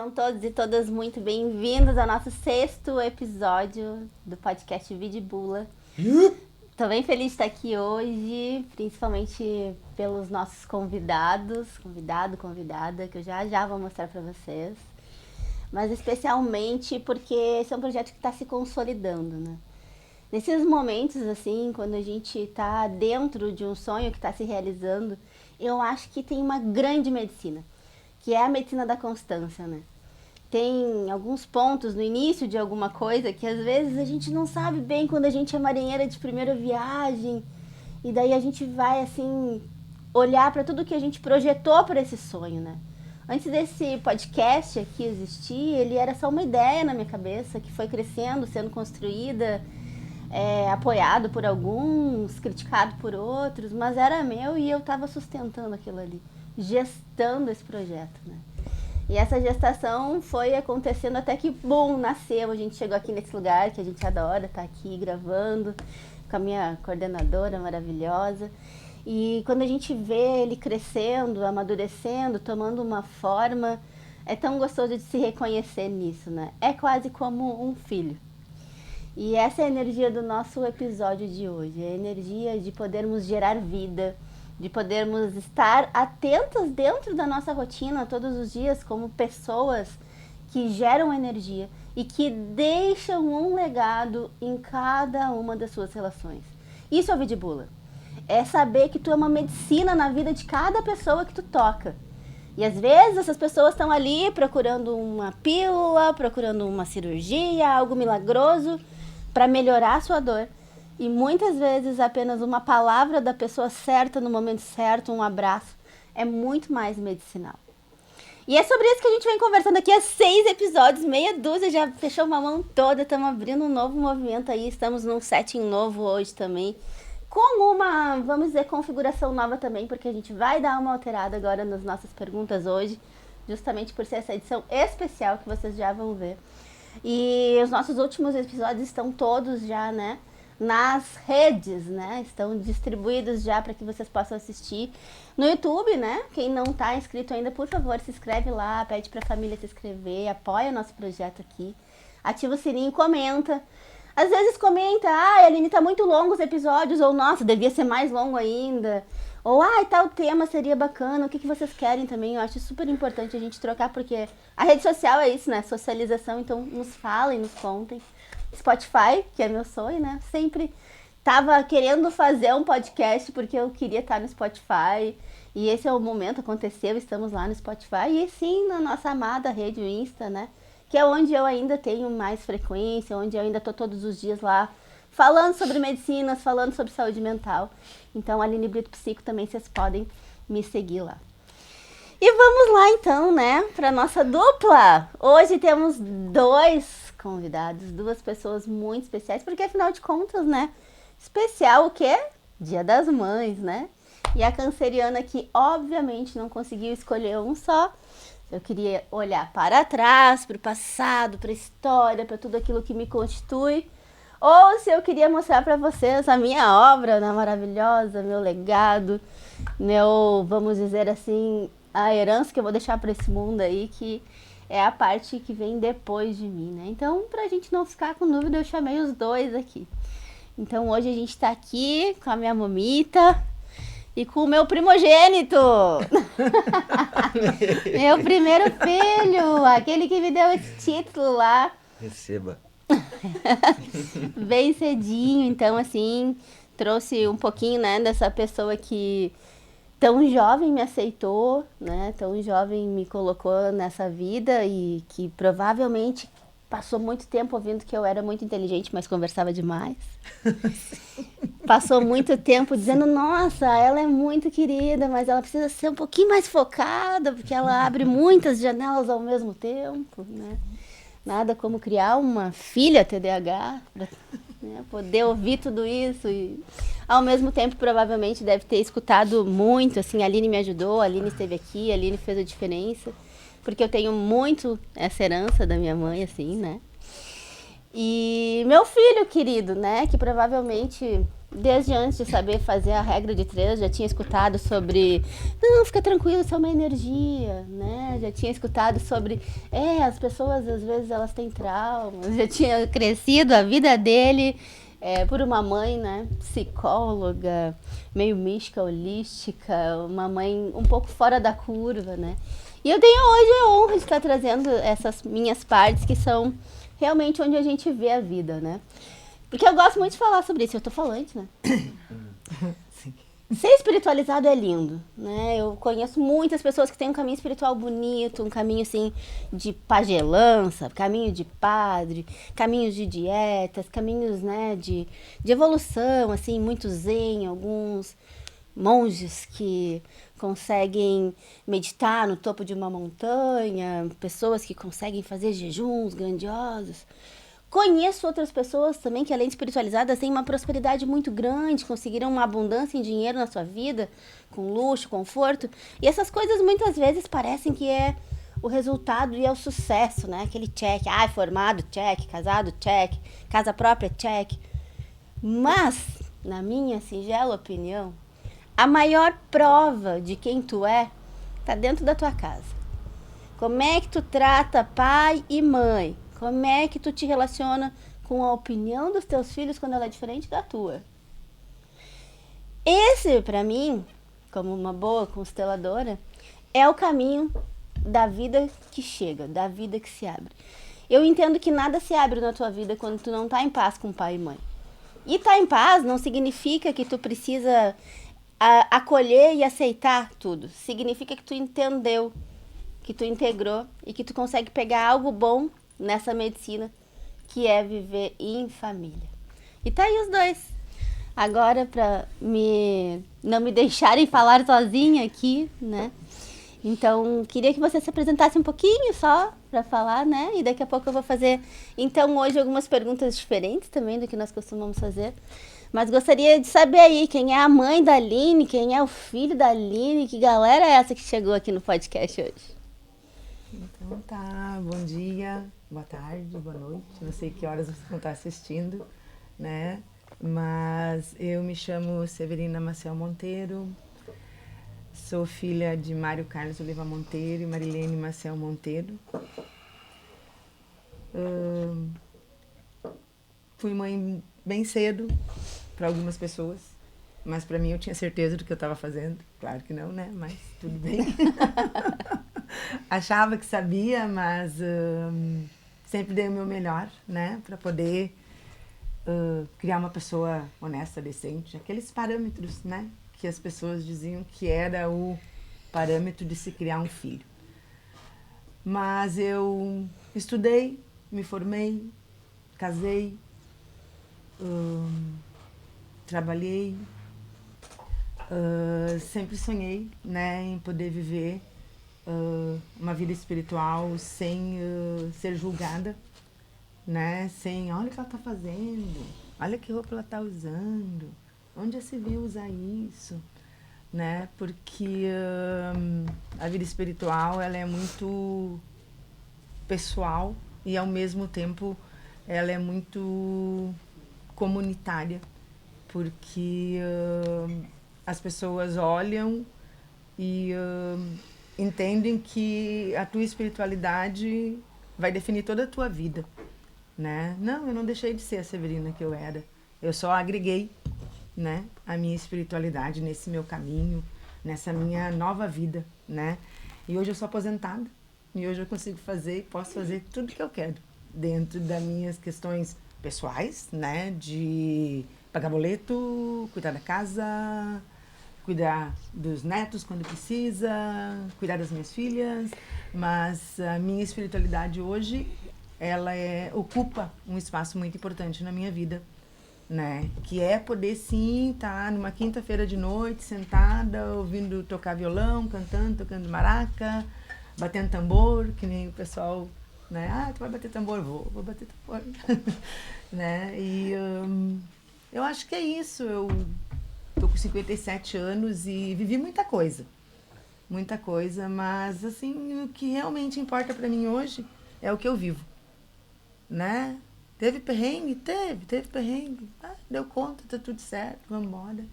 Sejam todos e todas muito bem-vindos ao nosso 6º episódio do podcast Vidibula. Tô bem feliz de estar aqui hoje, principalmente pelos nossos convidada, que eu já vou mostrar para vocês. Mas especialmente porque esse é um projeto que está se consolidando, né? Nesses momentos, assim, quando a gente está dentro de um sonho que está se realizando, eu acho que tem uma grande medicina, que é a medicina da constância, né? Tem alguns pontos no início de alguma coisa que às vezes a gente não sabe bem quando a gente é marinheira de primeira viagem, e daí a gente vai, assim, olhar para tudo que a gente projetou para esse sonho, né? Antes desse podcast aqui existir, ele era só uma ideia na minha cabeça, que foi crescendo, sendo construída, apoiado por alguns, criticado por outros, mas era meu e eu estava sustentando aquilo ali, gestando esse projeto, né? E essa gestação foi acontecendo até que, nasceu, a gente chegou aqui nesse lugar que a gente adora, tá aqui gravando com a minha coordenadora maravilhosa. E quando a gente vê ele crescendo, amadurecendo, tomando uma forma, é tão gostoso de se reconhecer nisso, né? É quase como um filho. E essa é a energia do nosso episódio de hoje, a energia de podermos gerar vida, de podermos estar atentos dentro da nossa rotina todos os dias como pessoas que geram energia e que deixam um legado em cada uma das suas relações. Isso é o Vidibula. É saber que tu é uma medicina na vida de cada pessoa que tu toca. E às vezes essas pessoas estão ali procurando uma pílula, procurando uma cirurgia, algo milagroso para melhorar a sua dor. E muitas vezes apenas uma palavra da pessoa certa no momento certo, um abraço, é muito mais medicinal. E é sobre isso que a gente vem conversando aqui há 6 episódios, meia dúzia, já fechou uma mão toda, estamos abrindo um novo movimento aí, estamos num setting novo hoje também, com uma, vamos dizer, configuração nova também, porque a gente vai dar uma alterada agora nas nossas perguntas hoje, justamente por ser essa edição especial que vocês já vão ver. E os nossos últimos episódios estão todos já, né, nas redes, né, estão distribuídos já para que vocês possam assistir no YouTube, né. Quem não está inscrito ainda, por favor, se inscreve lá, pede para a família se inscrever, apoia o nosso projeto aqui, ativa o sininho, comenta. Às vezes comenta, Aline, tá muito longo os episódios, ou nossa, devia ser mais longo ainda, ou tal tema seria bacana, o que vocês querem também. Eu acho super importante a gente trocar, porque a rede social é isso, né, socialização, então nos falem, nos contem. Spotify, que é meu sonho, né, sempre tava querendo fazer um podcast porque eu queria estar no Spotify, e esse é o momento, aconteceu, estamos lá no Spotify, e sim, na nossa amada rede, o Insta, né, que é onde eu ainda tenho mais frequência, onde eu ainda tô todos os dias lá, falando sobre medicinas, falando sobre saúde mental. Então, Aline Brito Psico também, vocês podem me seguir lá. E vamos lá então, né, para nossa dupla. Hoje temos 2 convidados, 2 pessoas muito especiais, porque afinal de contas, né, especial o quê? Dia das Mães, né? E a canceriana que obviamente não conseguiu escolher um só. Eu queria olhar para trás, para o passado, para a história, para tudo aquilo que me constitui. Ou se eu queria mostrar para vocês a minha obra, né, maravilhosa, meu legado, meu, vamos dizer assim, a herança que eu vou deixar para esse mundo aí, que é a parte que vem depois de mim, né? Então, para a gente não ficar com dúvida, eu chamei os 2 aqui. Então, hoje a gente está aqui com a minha mamita e com o meu primogênito. Meu primeiro filho, aquele que me deu esse título lá. Receba. Bem cedinho, então assim, trouxe um pouquinho, né, dessa pessoa que tão jovem me aceitou, né, tão jovem me colocou nessa vida e que provavelmente passou muito tempo ouvindo que eu era muito inteligente, mas conversava demais. Passou muito tempo dizendo, nossa, ela é muito querida, mas ela precisa ser um pouquinho mais focada, porque ela abre muitas janelas ao mesmo tempo, né? Nada como criar uma filha TDAH, para, né, poder ouvir tudo isso e, ao mesmo tempo, provavelmente deve ter escutado muito, assim, a Aline me ajudou, a Aline esteve aqui, a Aline fez a diferença, porque eu tenho muito essa herança da minha mãe, assim, né? E meu filho querido, né, que provavelmente Desde antes de saber fazer a regra de 3, já tinha escutado sobre, não, fica tranquilo, isso é uma energia, né? Já tinha escutado sobre, as pessoas às vezes elas têm traumas, já tinha crescido a vida dele por uma mãe, né, psicóloga, meio mística, holística, uma mãe um pouco fora da curva, né? E eu tenho hoje a honra de estar trazendo essas minhas partes que são realmente onde a gente vê a vida, né? Porque eu gosto muito de falar sobre isso, eu tô falante, né? Sim. Ser espiritualizado é lindo, né? Eu conheço muitas pessoas que têm um caminho espiritual bonito, um caminho, assim, de pagelança, caminho de padre, caminhos de dietas, caminhos, né, de evolução, assim, muito zen, alguns monges que conseguem meditar no topo de uma montanha, pessoas que conseguem fazer jejuns grandiosos. Conheço outras pessoas também que, além de espiritualizadas, têm uma prosperidade muito grande, conseguiram uma abundância em dinheiro na sua vida, com luxo, conforto. E essas coisas muitas vezes parecem que é o resultado e é o sucesso, né? Aquele check, formado, check, casado, check, casa própria, check. Mas, na minha singela opinião, a maior prova de quem tu é tá dentro da tua casa. Como é que tu trata pai e mãe? Como é que tu te relaciona com a opinião dos teus filhos quando ela é diferente da tua? Esse, pra mim, como uma boa consteladora, é o caminho da vida que chega, da vida que se abre. Eu entendo que nada se abre na tua vida quando tu não tá em paz com pai e mãe. E tá em paz não significa que tu precisa acolher e aceitar tudo. Significa que tu entendeu, que tu integrou e que tu consegue pegar algo bom nessa medicina, que é viver em família. E tá aí os dois. Agora, pra não me deixarem falar sozinha aqui, né? Então, queria que você se apresentasse um pouquinho só para falar, né? E daqui a pouco eu vou fazer, então, hoje algumas perguntas diferentes também do que nós costumamos fazer. Mas gostaria de saber aí quem é a mãe da Aline, quem é o filho da Aline, que galera é essa que chegou aqui no podcast hoje? Então tá, bom dia, boa tarde, boa noite. Não sei que horas vocês vão estar assistindo, né? Mas eu me chamo Severina Maciel Monteiro, sou filha de Mário Carlos Oliva Monteiro e Marilene Maciel Monteiro. Fui mãe bem cedo para algumas pessoas, mas para mim eu tinha certeza do que eu estava fazendo. Claro que não, né? Mas tudo bem. Achava que sabia, mas sempre dei o meu melhor, né? Para poder criar uma pessoa honesta, decente. Aqueles parâmetros, né? Que as pessoas diziam que era o parâmetro de se criar um filho. Mas eu estudei, me formei, casei, trabalhei, sempre sonhei, né, em poder viver uma vida espiritual sem ser julgada, né, sem, olha o que ela está fazendo, olha que roupa ela está usando, onde já se viu usar isso, né, porque a vida espiritual ela é muito pessoal e ao mesmo tempo ela é muito comunitária, porque as pessoas olham e entendem que a tua espiritualidade vai definir toda a tua vida, né? Não, eu não deixei de ser a Severina que eu era. Eu só agreguei, né, a minha espiritualidade nesse meu caminho, nessa minha nova vida, né? E hoje eu sou aposentada e hoje eu consigo fazer, posso fazer tudo que eu quero dentro das minhas questões pessoais, né, de pagar boleto, cuidar da casa, cuidar dos netos quando precisa, cuidar das minhas filhas, mas a minha espiritualidade hoje, ela ocupa um espaço muito importante na minha vida, né, que é poder sim estar numa quinta-feira de noite, sentada, ouvindo tocar violão, cantando, tocando maraca, batendo tambor, que nem o pessoal, né, tu vai bater tambor? Vou bater tambor, né, e eu acho que é isso, eu tô com 57 anos e vivi muita coisa, mas assim, o que realmente importa pra mim hoje é o que eu vivo, né, Teve perrengue? Teve perrengue. Deu conta, tá tudo certo, vamos embora.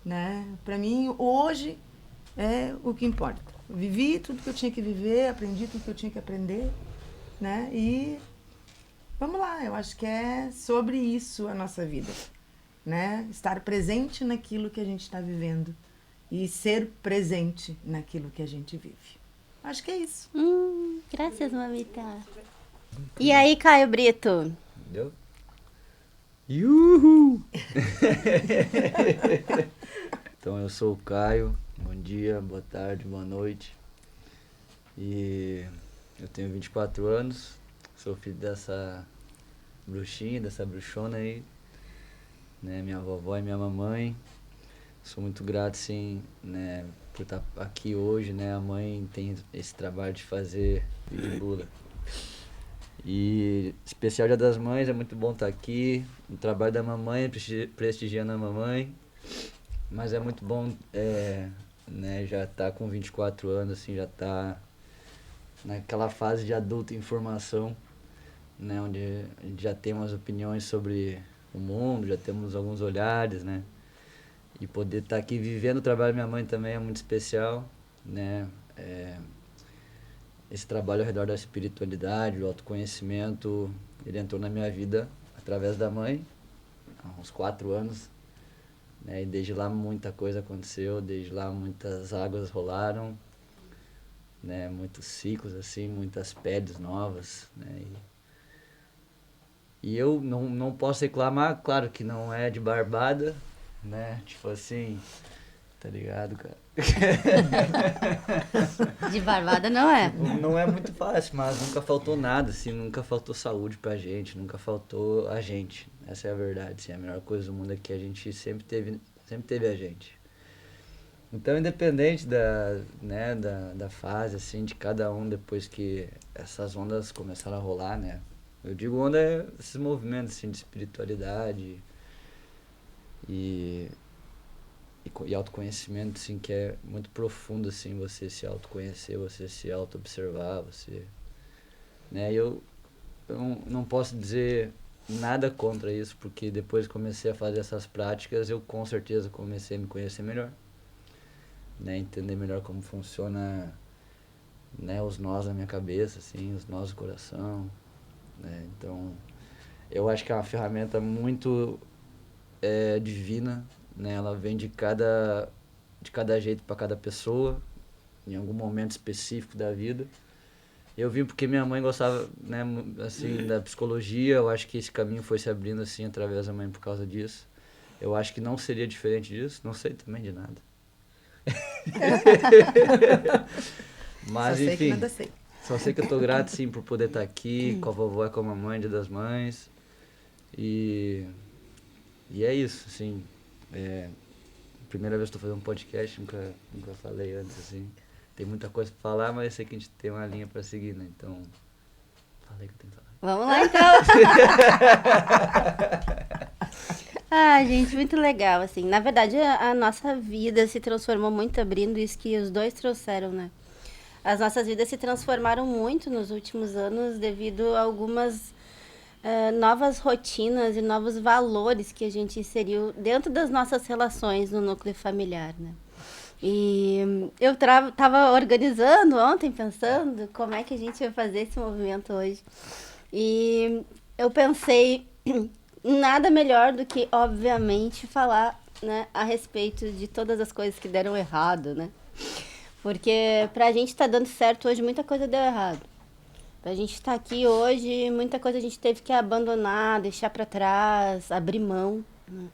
Né? Pra mim, hoje é o que importa. Vivi tudo que eu tinha que viver, aprendi tudo que eu tinha que aprender, né? E vamos lá, eu acho que é sobre isso a nossa vida, né? Estar presente naquilo que a gente está vivendo e ser presente naquilo que a gente vive. Acho que é isso. Graças, mamita. E aí, Caio Brito? Entendeu? Uhul! Então, eu sou o Caio. Bom dia, boa tarde, boa noite. E eu tenho 24 anos. Sou filho dessa bruxinha, dessa bruxona aí. Né? Minha vovó e minha mamãe. Sou muito grato, sim, né, por estar aqui hoje, né? A mãe tem esse trabalho de fazer vídeo bula. E especial Dia das Mães, é muito bom estar aqui. O trabalho da mamãe, prestigiando a mamãe. Mas é muito bom, né, já tá com 24 anos, assim, já tá naquela fase de adulto em formação, né, onde a gente já tem umas opiniões sobre o mundo, já temos alguns olhares, né. E poder estar aqui vivendo o trabalho da minha mãe também é muito especial, né. Esse trabalho ao redor da espiritualidade, do autoconhecimento, ele entrou na minha vida através da mãe, há uns 4 anos. Né? E desde lá muita coisa aconteceu, desde lá muitas águas rolaram, né? Muitos ciclos, assim, muitas peles novas. Né? E eu não posso reclamar, claro que não é de barbada, né? Tipo assim, tá ligado, cara? De barbada não é. Não é muito fácil, mas nunca faltou nada, assim, nunca faltou saúde pra gente, nunca faltou a gente. Essa é a verdade, assim, a melhor coisa do mundo é que a gente sempre teve a gente. Então, independente da fase, assim, de cada um, depois que essas ondas começaram a rolar, né? Eu digo onda é esses movimentos, assim, de espiritualidade e autoconhecimento, assim, que é muito profundo, assim, você se autoconhecer, você se auto-observar, você... Né? Eu não posso dizer nada contra isso, porque depois que comecei a fazer essas práticas, eu com certeza comecei a me conhecer melhor, né? Entender melhor como funciona, né, os nós na minha cabeça, assim, os nós do coração, né? Então, eu acho que é uma ferramenta muito divina, né? Ela vem de cada jeito para cada pessoa, em algum momento específico da vida. Eu vim porque minha mãe gostava, né, assim, da psicologia. Eu acho que esse caminho foi se abrindo, assim, através da mãe por causa disso. Eu acho que não seria diferente disso, não sei também de nada. Mas, só sei enfim, que nada sei. Só sei que eu tô grato, sim, por poder estar aqui com a vovó e com a mamãe, Dia das Mães. E é isso, assim. Primeira vez que estou fazendo um podcast, nunca falei antes, assim. Tem muita coisa pra falar, mas eu sei que a gente tem uma linha pra seguir, né? Então, falei que eu tenho que falar. Vamos lá, então. Gente, muito legal, assim. Na verdade, a nossa vida se transformou muito abrindo isso que os dois trouxeram, né? As nossas vidas se transformaram muito nos últimos anos devido a algumas novas rotinas e novos valores que a gente inseriu dentro das nossas relações no núcleo familiar, né? E eu tava organizando ontem, pensando como é que a gente ia fazer esse movimento hoje. E eu pensei nada melhor do que, obviamente, falar, né, a respeito de todas as coisas que deram errado, né? Porque pra gente tá dando certo hoje, muita coisa deu errado. Pra gente estar aqui hoje, muita coisa a gente teve que abandonar, deixar pra trás, abrir mão, né?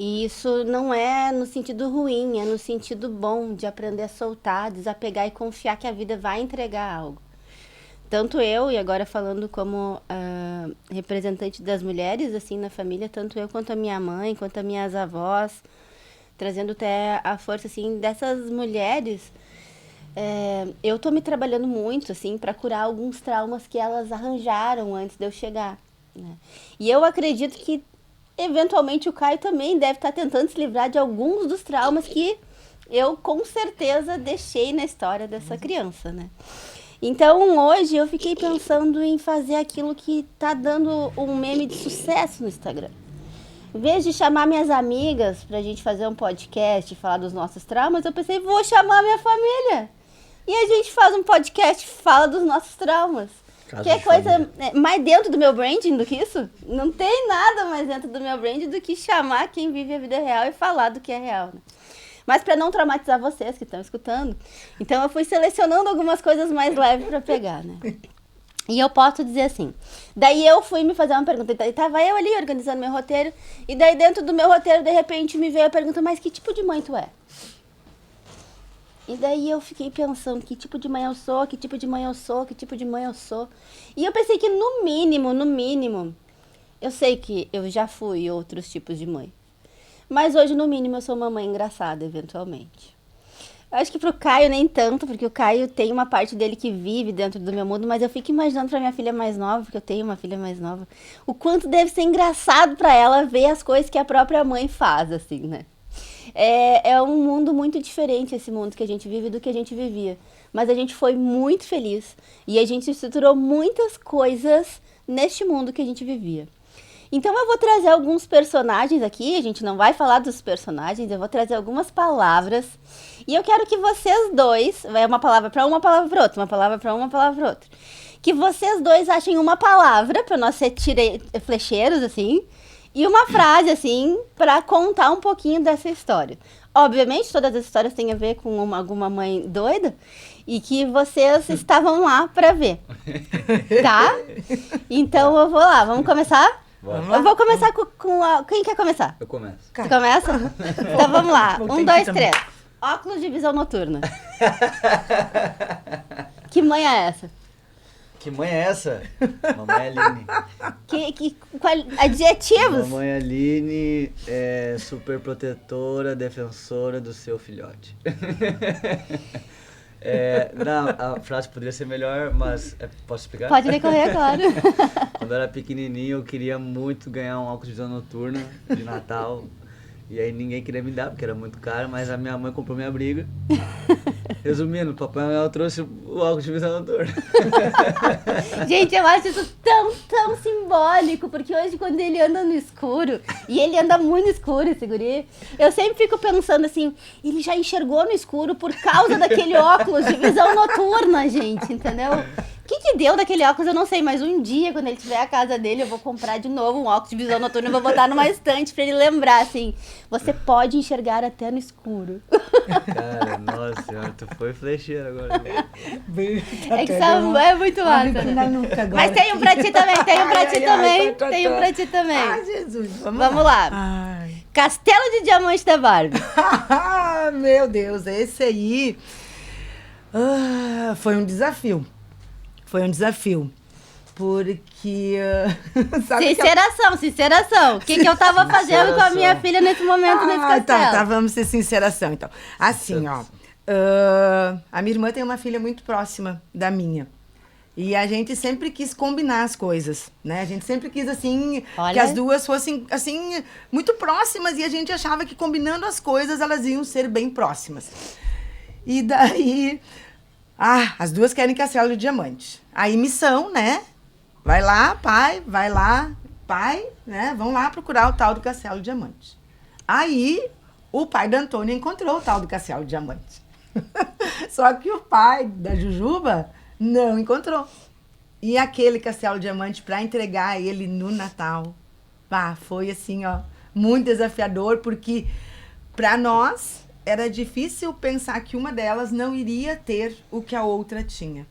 E isso não é no sentido ruim, é no sentido bom de aprender a soltar, desapegar e confiar que a vida vai entregar algo. Tanto eu, e agora falando como representante das mulheres, assim, na família, tanto eu quanto a minha mãe, quanto as minhas avós, trazendo até a força, assim, dessas mulheres. Eu tô me trabalhando muito, assim, para curar alguns traumas que elas arranjaram antes de eu chegar, né? E eu acredito que, eventualmente, o Caio também deve estar tentando se livrar de alguns dos traumas que eu, com certeza, deixei na história dessa criança, né? Então hoje eu fiquei pensando em fazer aquilo que tá dando um meme de sucesso no Instagram. Em vez de chamar minhas amigas pra gente fazer um podcast e falar dos nossos traumas, eu pensei, vou chamar minha família. E a gente faz um podcast e fala dos nossos traumas. Caso Que é de coisa família. mais dentro do meu branding do que isso? Não tem nada mais dentro do meu branding do que chamar quem vive a vida real e falar do que é real, né? Mas para não traumatizar vocês que estão escutando, então eu fui selecionando algumas coisas mais leves para pegar, né? E eu posso dizer assim, daí eu fui me fazer uma pergunta, e tava eu ali organizando meu roteiro, e daí dentro do meu roteiro, de repente, me veio a pergunta, mas que tipo de mãe tu é? E daí eu fiquei pensando, que tipo de mãe eu sou, que tipo de mãe eu sou, que tipo de mãe eu sou. E eu pensei que no mínimo, eu sei que eu já fui outros tipos de mãe. Mas hoje, no mínimo, eu sou uma mãe engraçada, eventualmente. Acho que pro Caio nem tanto, porque o Caio tem uma parte dele que vive dentro do meu mundo, mas eu fico imaginando pra minha filha mais nova, porque eu tenho uma filha mais nova, o quanto deve ser engraçado pra ela ver as coisas que a própria mãe faz, assim, né? É um mundo muito diferente esse mundo que a gente vive do que a gente vivia. Mas a gente foi muito feliz e a gente estruturou muitas coisas neste mundo que a gente vivia. Então eu vou trazer alguns personagens aqui, a gente não vai falar dos personagens, eu vou trazer algumas palavras. E eu quero que vocês dois, vai uma palavra para uma palavra para outra, uma palavra para uma palavra para outra. Que vocês dois achem uma palavra para nós ser flecheiros, assim, e uma frase, assim, para contar um pouquinho dessa história. Obviamente, todas as histórias têm a ver com alguma mãe doida e que vocês estavam lá para ver, tá? Então eu vou lá, vamos começar? Bora. Eu vou começar com a... Quem quer começar? Eu começo. Você começa? Então vamos lá. Vou 1, ter 2, que também. 3. Óculos de visão noturna. Que mãe é essa? Que mãe é essa? Mamãe Aline. Adjetivos? Mamãe Aline é super protetora, defensora do seu filhote. Não, a frase poderia ser melhor, mas posso explicar? Pode decorrer, claro. Quando eu era pequenininho, eu queria muito ganhar um óculos de visão noturna de Natal. E aí ninguém queria me dar, porque era muito caro, mas a minha mãe comprou minha briga. Resumindo, o Papai Noel trouxe o óculos de visão noturna. Gente, eu acho isso tão simbólico, porque hoje quando ele anda no escuro, e ele anda muito no escuro, esse guri, eu sempre fico pensando assim, ele já enxergou no escuro por causa daquele óculos de visão noturna, gente, entendeu? O que deu daquele óculos, eu não sei, mas um dia, quando ele tiver a casa dele, eu vou comprar de novo um óculos de visão noturna e vou botar numa estante pra ele lembrar, assim, você pode enxergar até no escuro. Cara, nossa senhora, tu foi flecheiro agora. É que essa é muito massa, né? Mas tem um pra ti também, tem um pra ti também, tem um pra ti também. Ah, Jesus, Vamos lá. Ai. Castelo de Diamante da Barbie. Meu Deus, esse aí foi um desafio. Foi um desafio. Porque. Sabe Sinceração. O que eu tava fazendo com a minha filha nesse momento nesse castelo? Tá, vamos ser sinceração, então. Assim, ó. A minha irmã tem uma filha muito próxima da minha. E a gente sempre quis combinar as coisas, né? A gente sempre quis, assim, Olha. que as duas fossem, assim, muito próximas. E a gente achava que combinando as coisas, elas iam ser bem próximas. E daí... as duas querem Castelo de Diamante. Aí, missão, né? Vai lá, pai, né? Vão lá procurar o tal do Castelo de Diamante. Aí, o pai da Antônia encontrou o tal do Castelo de Diamante. Só que o pai da Jujuba não encontrou. E aquele Castelo de Diamante, para entregar ele no Natal, foi assim, ó, muito desafiador, porque para nós era difícil pensar que uma delas não iria ter o que a outra tinha,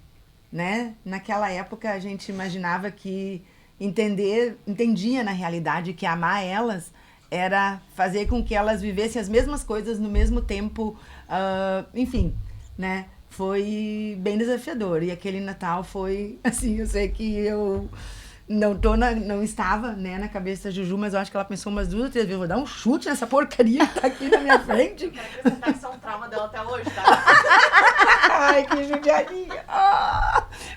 né? Naquela época a gente imaginava que entendia na realidade que amar elas era fazer com que elas vivessem as mesmas coisas no mesmo tempo, enfim, né? Foi bem desafiador. E aquele Natal foi, assim, eu sei que eu não estava, né, na cabeça da Juju, mas eu acho que ela pensou umas 2 ou 3 vezes, vou dar um chute nessa porcaria que tá aqui na minha frente. Quero acrescentar que isso é um trauma dela até hoje, tá? Ai, que judiaria.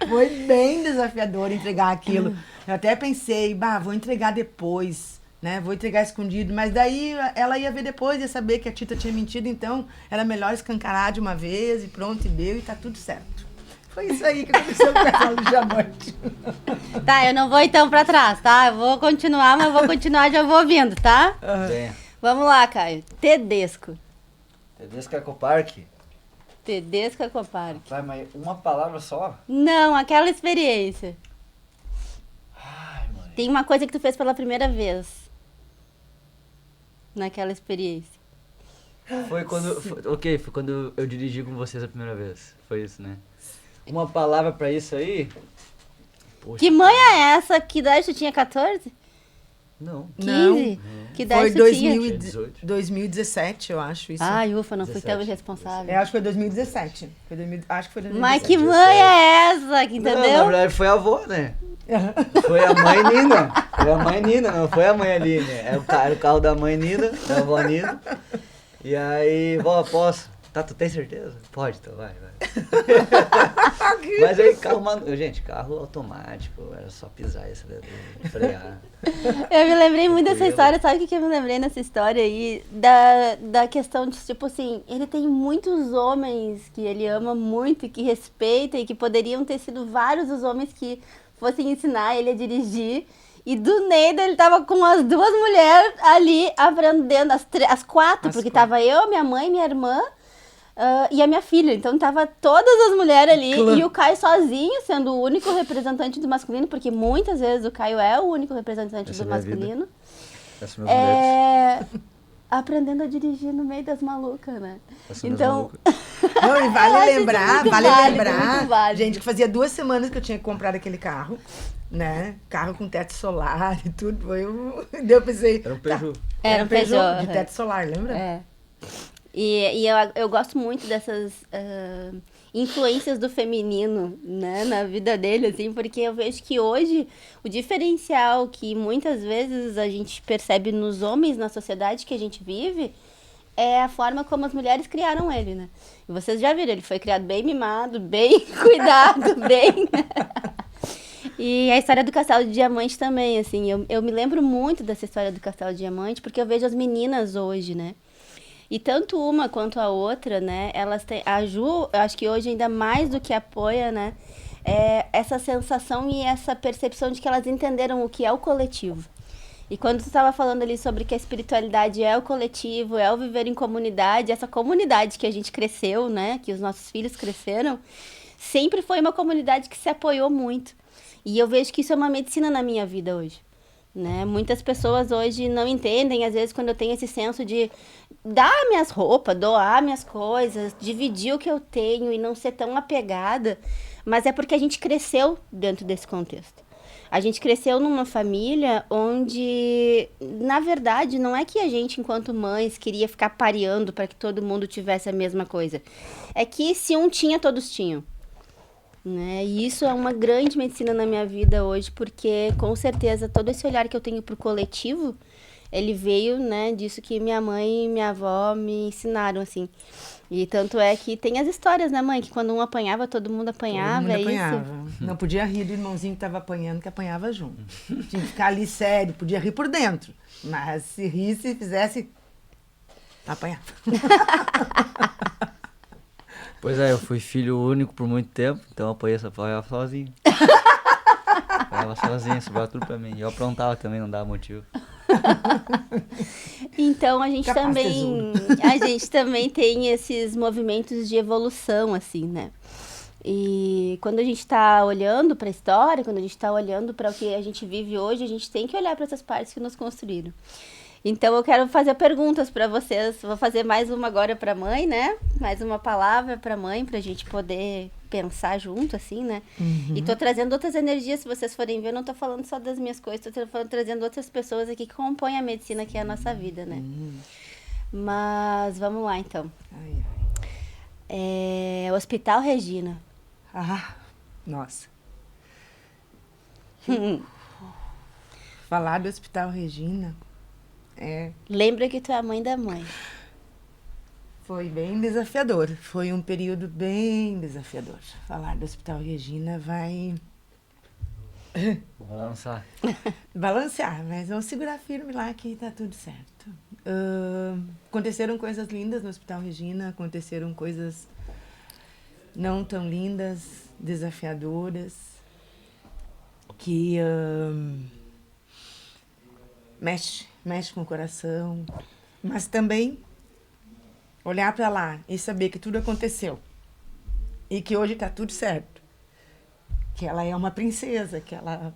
Foi bem desafiador entregar aquilo. Eu até pensei, vou entregar depois, né? Vou entregar escondido. Mas daí ela ia ver depois, ia saber que a Tita tinha mentido, então era melhor escancarar de uma vez e pronto, e deu, e tá tudo certo. Foi isso aí que aconteceu com o casal de diamante. Tá, eu não vou então pra trás, tá? Eu vou continuar, mas eu vou continuar já vou ouvindo, tá? Venha. Vamos lá, Caio. Tedesco. Tedesco Ecopark. Tedesco Ecopark. Vai, mas uma palavra só? Não, aquela experiência. Ai, mãe. Tem uma coisa que tu fez pela primeira vez. Naquela experiência. Foi quando... foi quando eu dirigi com vocês a primeira vez. Foi isso, né? Uma palavra pra isso aí? Poxa, Que mãe é essa? Que idade tu tinha? 14? Não. 15? Que idade Foi tu tinha? 2017, eu acho isso. Ai, ufa, não fui tão 17. irresponsável. Eu acho que foi 2017. Acho que foi 2017. Mas que mãe é essa? Que Não, na entendeu? verdade foi a avó, né? Foi a mãe Nina. Foi a mãe Nina, não foi a mãe Aline. Era o carro da mãe Nina, da avó Nina. E aí, vó, posso? Tá, tu tem certeza? Pode, então vai. Mas aí, carro automático, era só pisar e acelerar, frear. Eu me lembrei muito dessa Tranquilo. história, sabe o que eu me lembrei nessa história aí? Da questão de, tipo assim, ele tem muitos homens que ele ama muito e que respeita e que poderiam ter sido vários os homens que fossem ensinar ele a dirigir. E do nada ele tava com as duas mulheres ali aprendendo, as quatro, porque tava eu, minha mãe, minha irmã e a minha filha. Então tava todas as mulheres ali e o Caio sozinho, sendo o único representante do masculino, porque muitas vezes o Caio é o único representante Essa do é a minha masculino. Essas são meus medos. Aprendendo a dirigir no meio das malucas, né? Essas são meus Então, malucos. Não, e Eu vale acho isso lembrar, muito vale válido, lembrar, muito válido. gente, que fazia 2 semanas que eu tinha comprado aquele carro, né? Carro com teto solar e tudo. Daí eu pensei. Era um Peugeot. Era um Peugeot, de teto solar, lembra? é. E eu gosto muito dessas influências do feminino, né, na vida dele, assim, porque eu vejo que hoje o diferencial que muitas vezes a gente percebe nos homens na sociedade que a gente vive é a forma como as mulheres criaram ele, né? E vocês já viram, ele foi criado bem mimado, bem cuidado, bem... E a história do Castelo de Diamante também, assim, eu me lembro muito dessa história do Castelo de Diamante, porque eu vejo as meninas hoje, né? E tanto uma quanto a outra, né, elas têm, a Ju, eu acho que hoje ainda mais do que apoia, né, essa sensação e essa percepção de que elas entenderam o que é o coletivo. E quando tu estava falando ali sobre que a espiritualidade é o coletivo, é o viver em comunidade, essa comunidade que a gente cresceu, né, que os nossos filhos cresceram, sempre foi uma comunidade que se apoiou muito. E eu vejo que isso é uma medicina na minha vida hoje. Né? Muitas pessoas hoje não entendem, às vezes, quando eu tenho esse senso de dar minhas roupas, doar minhas coisas, dividir o que eu tenho e não ser tão apegada, mas é porque a gente cresceu dentro desse contexto. A gente cresceu numa família onde, na verdade, não é que a gente, enquanto mães, queria ficar pareando para que todo mundo tivesse a mesma coisa. É que se um tinha, todos tinham. Né? E isso é uma grande medicina na minha vida hoje, porque com certeza todo esse olhar que eu tenho pro coletivo, ele veio, né, disso que minha mãe e minha avó me ensinaram, assim. E tanto é que tem as histórias, né, mãe, que quando um apanhava, todo mundo apanhava, Todo mundo apanhava. isso. Não podia rir do irmãozinho que tava apanhando, que apanhava junto. Tinha que ficar ali sério, podia rir por dentro. Mas se risse e fizesse, apanhava. Pois é, eu fui filho único por muito tempo, então eu apanhava sozinho. Apanhava sozinho, sobrava tudo pra mim. E eu aprontava também, não dava motivo. Então a gente Capaz, também tem esses movimentos de evolução, assim, né? E quando a gente está olhando para a história, quando a gente está olhando para o que a gente vive hoje, a gente tem que olhar para essas partes que nos construíram. Então eu quero fazer perguntas para vocês. Vou fazer mais uma agora para a mãe, né? Mais uma palavra para a mãe, para a gente poder pensar junto, assim, né? Uhum. E tô trazendo outras energias, se vocês forem ver, eu não tô falando só das minhas coisas, trazendo outras pessoas aqui que compõem a medicina, que é a nossa vida, né? Mas vamos lá, então. Ai, Hospital Regina. Ah, nossa. Falar do Hospital Regina Lembra que tu é a mãe da mãe. foi bem desafiador. Foi um período bem desafiador. Falar do Hospital Regina vai Vou lançar. balancear, mas vamos segurar firme lá que tá tudo certo. Aconteceram coisas lindas no Hospital Regina, aconteceram coisas não tão lindas, desafiadoras, que mexe com o coração, mas também olhar para lá e saber que tudo aconteceu e que hoje está tudo certo, que ela é uma princesa, que ela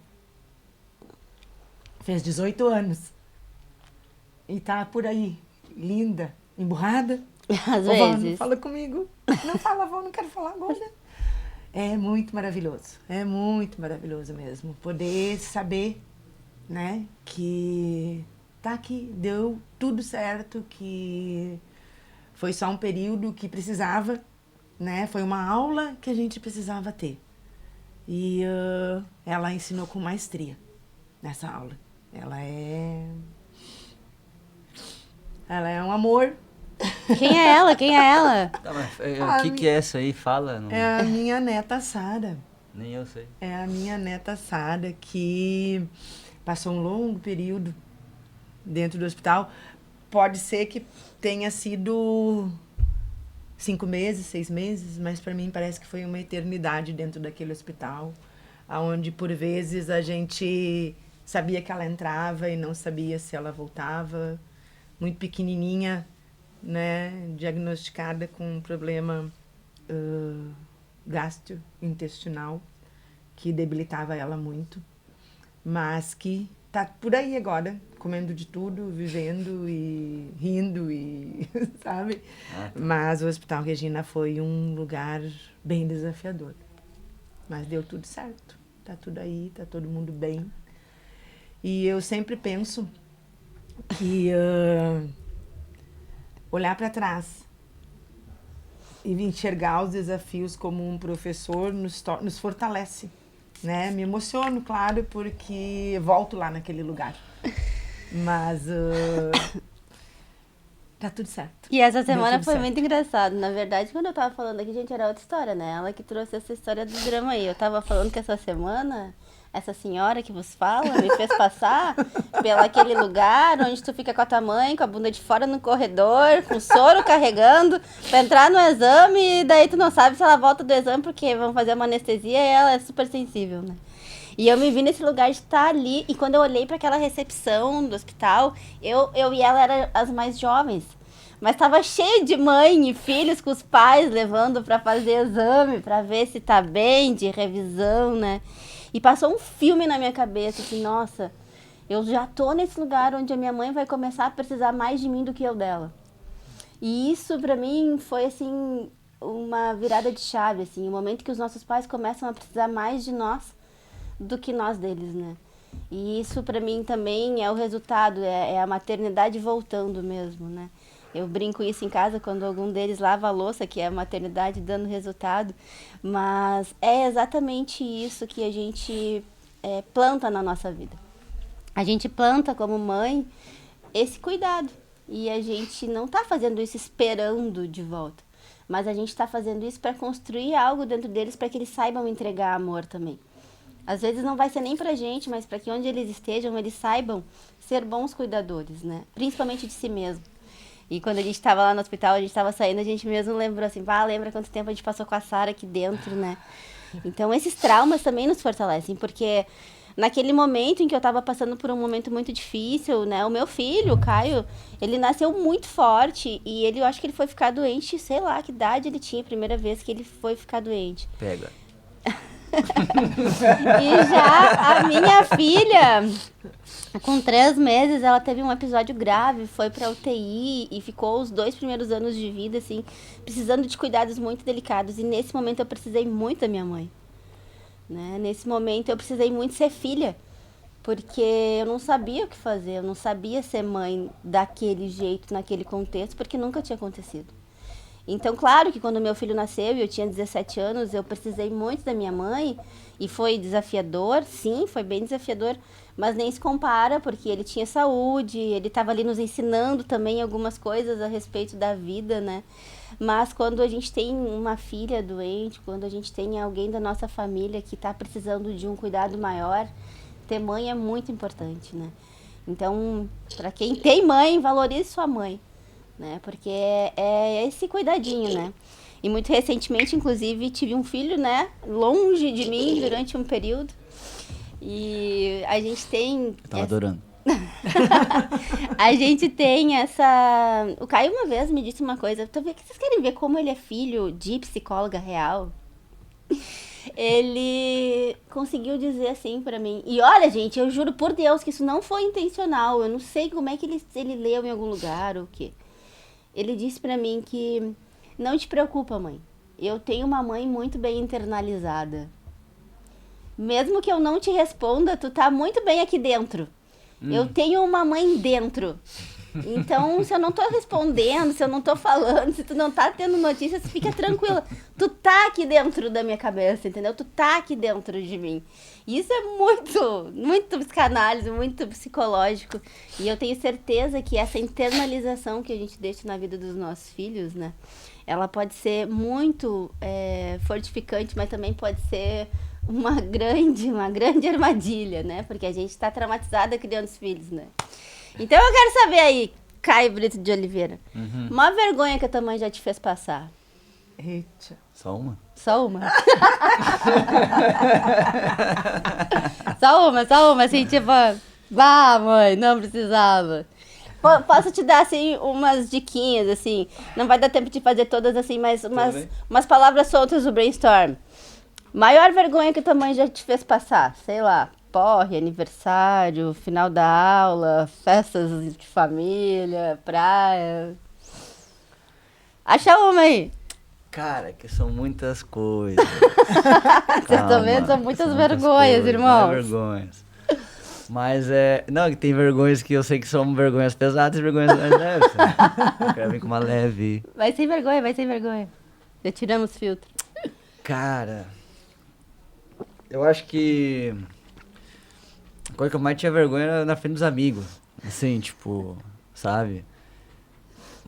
fez 18 anos e tá por aí, linda, emburrada. Às Ô, vó, não vezes. fala comigo. Não fala, vó, não quero falar agora. É muito maravilhoso mesmo. Poder saber, né, que tá aqui, deu tudo certo, que foi só um período que precisava, né, foi uma aula que a gente precisava ter. E ela ensinou com maestria nessa aula. Ela é um amor. Quem é ela? Quem é ela? Tá, mas o que é essa aí? Fala. Não... É a minha neta Sara. Nem eu sei. É a minha neta Sara, que passou um longo período dentro do hospital. Pode ser que tenha sido 5 meses, 6 meses, mas para mim parece que foi uma eternidade dentro daquele hospital, onde por vezes a gente sabia que ela entrava e não sabia se ela voltava. Muito pequenininha, né, diagnosticada com um problema gastrointestinal que debilitava ela muito, mas que tá por aí agora, comendo de tudo, vivendo e rindo e sabe? Ah, tá. Mas o Hospital Regina foi um lugar bem desafiador, mas deu tudo certo, tá tudo aí, tá todo mundo bem. E eu sempre penso que olhar para trás e enxergar os desafios como um professor nos fortalece, né? Me emociono, claro, porque volto lá naquele lugar. Mas tá tudo certo. E essa Deu semana tudo foi certo. muito engraçado. Na verdade, quando eu tava falando aqui, gente, era outra história, né? Ela que trouxe essa história do drama aí. Eu tava falando que essa semana, essa senhora que vos fala me fez passar pela aquele lugar onde tu fica com a tua mãe, com a bunda de fora no corredor, com o soro carregando, pra entrar no exame, e daí tu não sabe se ela volta do exame porque vão fazer uma anestesia e ela é super sensível, né? E eu me vi nesse lugar de estar ali, e quando eu olhei para aquela recepção do hospital, eu e ela eram as mais jovens. Mas tava cheio de mãe e filhos com os pais levando para fazer exame, para ver se tá bem, de revisão, né? E passou um filme na minha cabeça, assim, nossa, eu já tô nesse lugar onde a minha mãe vai começar a precisar mais de mim do que eu dela. E isso para mim foi, assim, uma virada de chave, assim, o momento que os nossos pais começam a precisar mais de nós do que nós deles, né? E isso para mim também é o resultado, é a maternidade voltando mesmo, né? Eu brinco isso em casa quando algum deles lava a louça, que é a maternidade dando resultado, mas é exatamente isso que a gente planta na nossa vida. A gente planta como mãe esse cuidado e a gente não está fazendo isso esperando de volta, mas a gente está fazendo isso para construir algo dentro deles para que eles saibam entregar amor também. Às vezes não vai ser nem pra gente, mas para que onde eles estejam, eles saibam ser bons cuidadores, né? Principalmente de si mesmo. E quando a gente estava lá no hospital, a gente estava saindo, a gente mesmo lembrou assim, lembra quanto tempo a gente passou com a Sara aqui dentro, né? Então esses traumas também nos fortalecem, porque naquele momento em que eu estava passando por um momento muito difícil, né? O meu filho, o Caio, ele nasceu muito forte e eu acho que ele foi ficar doente, sei lá que idade ele tinha, a primeira vez que ele foi ficar doente. Pega. E já a minha filha, com 3 meses, ela teve um episódio grave, foi pra UTI e ficou os 2 primeiros anos de vida, assim, precisando de cuidados muito delicados. E nesse momento eu precisei muito da minha mãe, né? Nesse momento eu precisei muito ser filha, porque eu não sabia o que fazer, eu não sabia ser mãe daquele jeito, naquele contexto, porque nunca tinha acontecido. Então, claro que quando meu filho nasceu e eu tinha 17 anos, eu precisei muito da minha mãe e foi desafiador, sim, foi bem desafiador, mas nem se compara, porque ele tinha saúde, ele estava ali nos ensinando também algumas coisas a respeito da vida, né? Mas quando a gente tem uma filha doente, quando a gente tem alguém da nossa família que está precisando de um cuidado maior, ter mãe é muito importante, né? Então, para quem tem mãe, valorize sua mãe, né? Porque é esse cuidadinho, né? E muito recentemente, inclusive, tive um filho, né? Longe de mim durante um período. E a gente tem... Eu tava adorando. A gente tem essa... O Caio uma vez me disse uma coisa. Vocês querem ver como ele é filho de psicóloga real? Ele conseguiu dizer assim pra mim. E olha, gente, eu juro por Deus que isso não foi intencional. Eu não sei como é que ele leu em algum lugar ou o quê. Ele disse pra mim que... Não te preocupa, mãe. Eu tenho uma mãe muito bem internalizada. Mesmo que eu não te responda, tu tá muito bem aqui dentro. Eu tenho uma mãe dentro. Então, se eu não tô respondendo, se eu não tô falando, se tu não tá tendo notícias, fica tranquila. Tu tá aqui dentro da minha cabeça, entendeu? Tu tá aqui dentro de mim. E isso é muito psicanálise, muito psicológico. E eu tenho certeza que essa internalização que a gente deixa na vida dos nossos filhos, né? Ela pode ser muito fortificante, mas também pode ser uma grande armadilha, né? Porque a gente tá traumatizada criando os filhos, né? Então eu quero saber aí, Caio Brito de Oliveira, uma vergonha que a tua mãe já te fez passar. Eita. Só uma? Só uma? Só uma, assim, tipo... Vá, mãe, não precisava. Posso te dar, assim, umas diquinhas, assim. Não vai dar tempo de fazer todas, assim, mas umas palavras soltas do brainstorm. Maior vergonha que tua mãe já te fez passar? Sei lá, porre, aniversário, final da aula, festas de família, praia. Acha uma aí. Cara, que são muitas coisas. Vocês estão vendo? São muitas vergonhas, irmãos. Vergonhas. Mas não, que tem vergonhas que eu sei que são vergonhas pesadas e vergonhas mais leves. Né? Eu quero vir com uma leve. Vai sem vergonha. Já tiramos filtro. Cara, eu acho que a coisa que eu mais tinha vergonha era na frente dos amigos. Assim, tipo, sabe?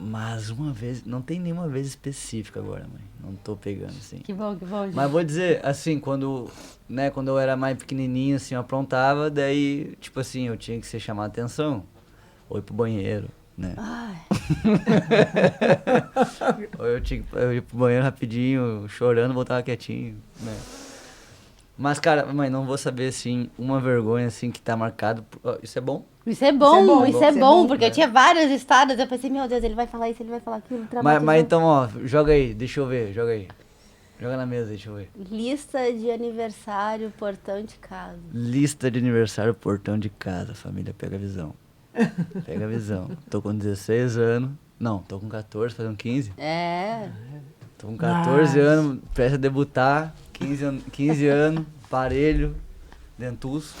Mas uma vez, não tem nenhuma vez específica agora, mãe. Não tô pegando, assim. Que bom, gente. Mas vou dizer, assim, quando eu era mais pequenininho, assim, eu aprontava, daí, tipo assim, eu tinha que ser chamado a atenção. Ou ir pro banheiro, né? Ai. Ou eu ia pro banheiro rapidinho, chorando, voltava quietinho, né? Mas, cara, mãe, não vou saber, assim, uma vergonha, assim, que tá marcado. Isso é bom? Isso é bom, porque eu tinha vários estados, eu pensei, meu Deus, ele vai falar isso, ele vai falar aquilo. Mas então, ó, joga aí, deixa eu ver, joga aí. Joga na mesa, deixa eu ver. Lista de aniversário, portão de casa. Lista de aniversário, portão de casa, família, pega a visão. Pega a visão. Tô com 16 anos, não, tô com 14, fazendo 15. Tô com 14 anos, prestes a debutar, 15 anos, parelho, dentuço.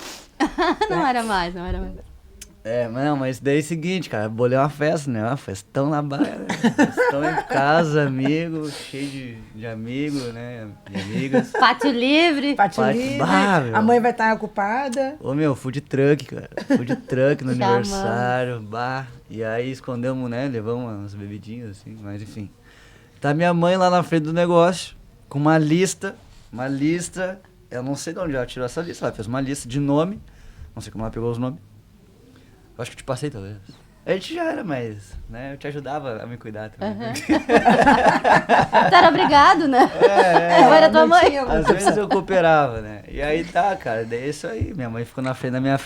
Não era mais. Mas daí é o seguinte, cara, bolei uma festa, né? Uma festão na baia, né? Festão em casa, amigo, cheio de amigos, né? De amigas. Pátio livre. Bah, a mãe vai estar ocupada. Ô, food truck, cara. Food truck no aniversário, bah. E aí escondemos, né? Levamos umas bebidinhas, assim, mas enfim. Tá minha mãe lá na frente do negócio, com uma lista, eu não sei de onde ela tirou essa lista, ela fez uma lista de nome, não sei como ela pegou os nomes. Eu acho que eu te passei, talvez. A gente já era, mas, né, eu te ajudava a me cuidar também. Tu era obrigado, né? Eu era tua mãe. Às vezes eu cooperava, né? E aí tá, cara, daí é isso aí. Minha mãe ficou na frente da minha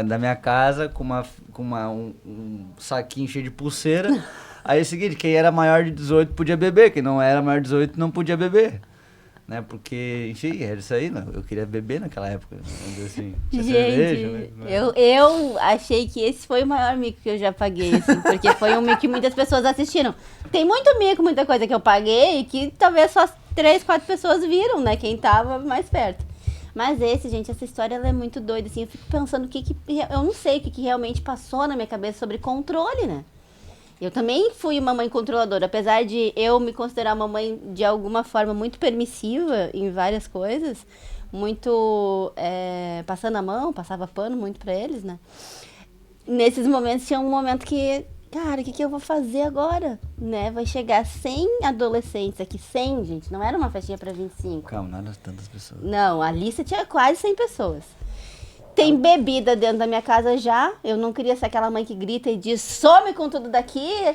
da minha casa com um saquinho cheio de pulseira. Aí é o seguinte, quem era maior de 18 podia beber, quem não era maior de 18 não podia beber. Né? Porque, enfim, era isso aí, não. Eu queria beber naquela época. Assim, gente, cerveja, né? eu achei que esse foi o maior mico que eu já paguei, assim, porque foi um mico que muitas pessoas assistiram. Tem muito mico, muita coisa que eu paguei que talvez só 3, 4 pessoas viram, né? Quem tava mais perto. Mas essa história ela é muito doida, assim. Eu fico pensando eu não sei o que realmente passou na minha cabeça sobre controle, né? Eu também fui uma mãe controladora, apesar de eu me considerar uma mãe de alguma forma muito permissiva em várias coisas, muito passando a mão, passava pano muito pra eles, né? Nesses momentos tinha um momento que, cara, o que eu vou fazer agora? Né? Vai chegar 100 adolescentes aqui, 100, gente, não era uma festinha pra 25. Calma, não eram tantas pessoas. Não, a lista tinha quase 100 pessoas. Tem bebida dentro da minha casa já. Eu não queria ser aquela mãe que grita e diz, some com tudo daqui.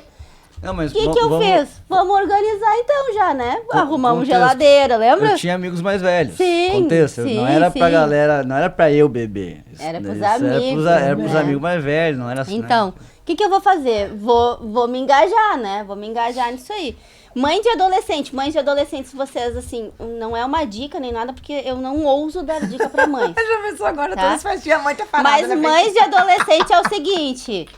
Não, mas O que eu fiz? Vamos organizar então já, né? Arrumamos contexto. geladeira, lembra? Eu tinha amigos mais velhos. Sim, Contexto. sim, Não era pra sim. galera, não era pra eu beber. Era pros Isso amigos, Era pros né? amigos mais velhos, não era assim. Então, o que eu vou fazer? Vou me engajar, né? Vou me engajar nisso aí. Mães de adolescentes, vocês, assim, não é uma dica nem nada, porque eu não ouso dar dica pra mães. Já pensou agora, Tá. todas as festinhas, a mãe tá parada. Mas na mães de adolescente é o seguinte: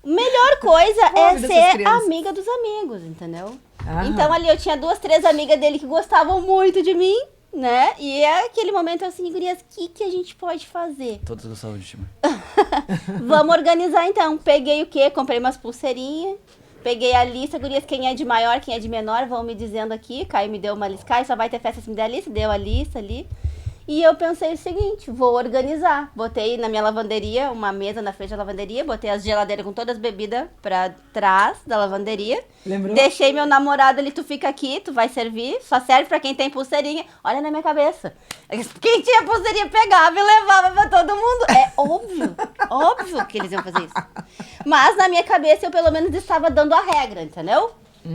melhor coisa é Ouve dessas ser crianças. amiga dos amigos, entendeu? Aham. Então ali eu tinha 2, 3 amigas dele que gostavam muito de mim, né? E é aquele momento assim, gurias, o que a gente pode fazer? Todos gostavam de ti, mãe. Vamos organizar então. Peguei o quê? Comprei umas pulseirinhas. Peguei a lista, gurias, quem é de maior, quem é de menor, vão me dizendo aqui. Caio me deu uma lista. Caio, só vai ter festa se me der a lista. Deu a lista ali. E eu pensei o seguinte, vou organizar. Botei na minha lavanderia, uma mesa na frente da lavanderia. Botei as geladeiras com todas as bebidas pra trás da lavanderia. Lembrou? Deixei meu namorado ali, tu fica aqui, tu vai servir. Só serve pra quem tem pulseirinha. Olha na minha cabeça. Quem tinha pulseirinha pegava e levava pra todo mundo. É óbvio que eles iam fazer isso. Mas na minha cabeça eu pelo menos estava dando a regra, entendeu?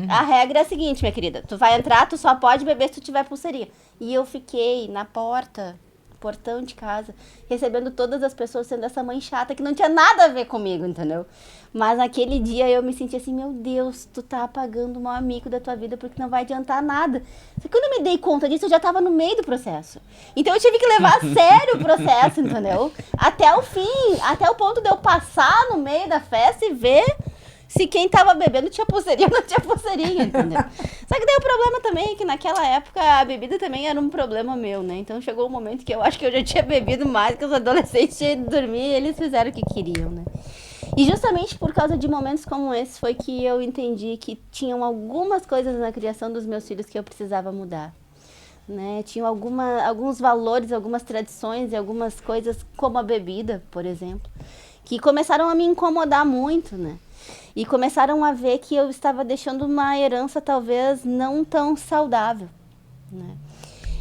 A regra é a seguinte, minha querida. Tu vai entrar, tu só pode beber se tu tiver pulseirinha. E eu fiquei na portão de casa, recebendo todas as pessoas sendo essa mãe chata que não tinha nada a ver comigo, entendeu? Mas naquele dia eu me senti assim, meu Deus, tu tá apagando o maior amigo da tua vida porque não vai adiantar nada. Só que quando eu me dei conta disso, eu já tava no meio do processo. Então eu tive que levar a sério o processo, entendeu? Até o fim, até o ponto de eu passar no meio da festa e ver se quem tava bebendo tinha pulseirinha ou não tinha pulseirinha, entendeu? Só que daí o problema também é que naquela época a bebida também era um problema meu, né? Então chegou um momento que eu acho que eu já tinha bebido mais que os adolescentes tinham ido dormir e eles fizeram o que queriam, né? E justamente por causa de momentos como esse foi que eu entendi que tinham algumas coisas na criação dos meus filhos que eu precisava mudar. Né? Tinham alguns valores, algumas tradições e algumas coisas como a bebida, por exemplo, que começaram a me incomodar muito, né? E começaram a ver que eu estava deixando uma herança talvez não tão saudável, né?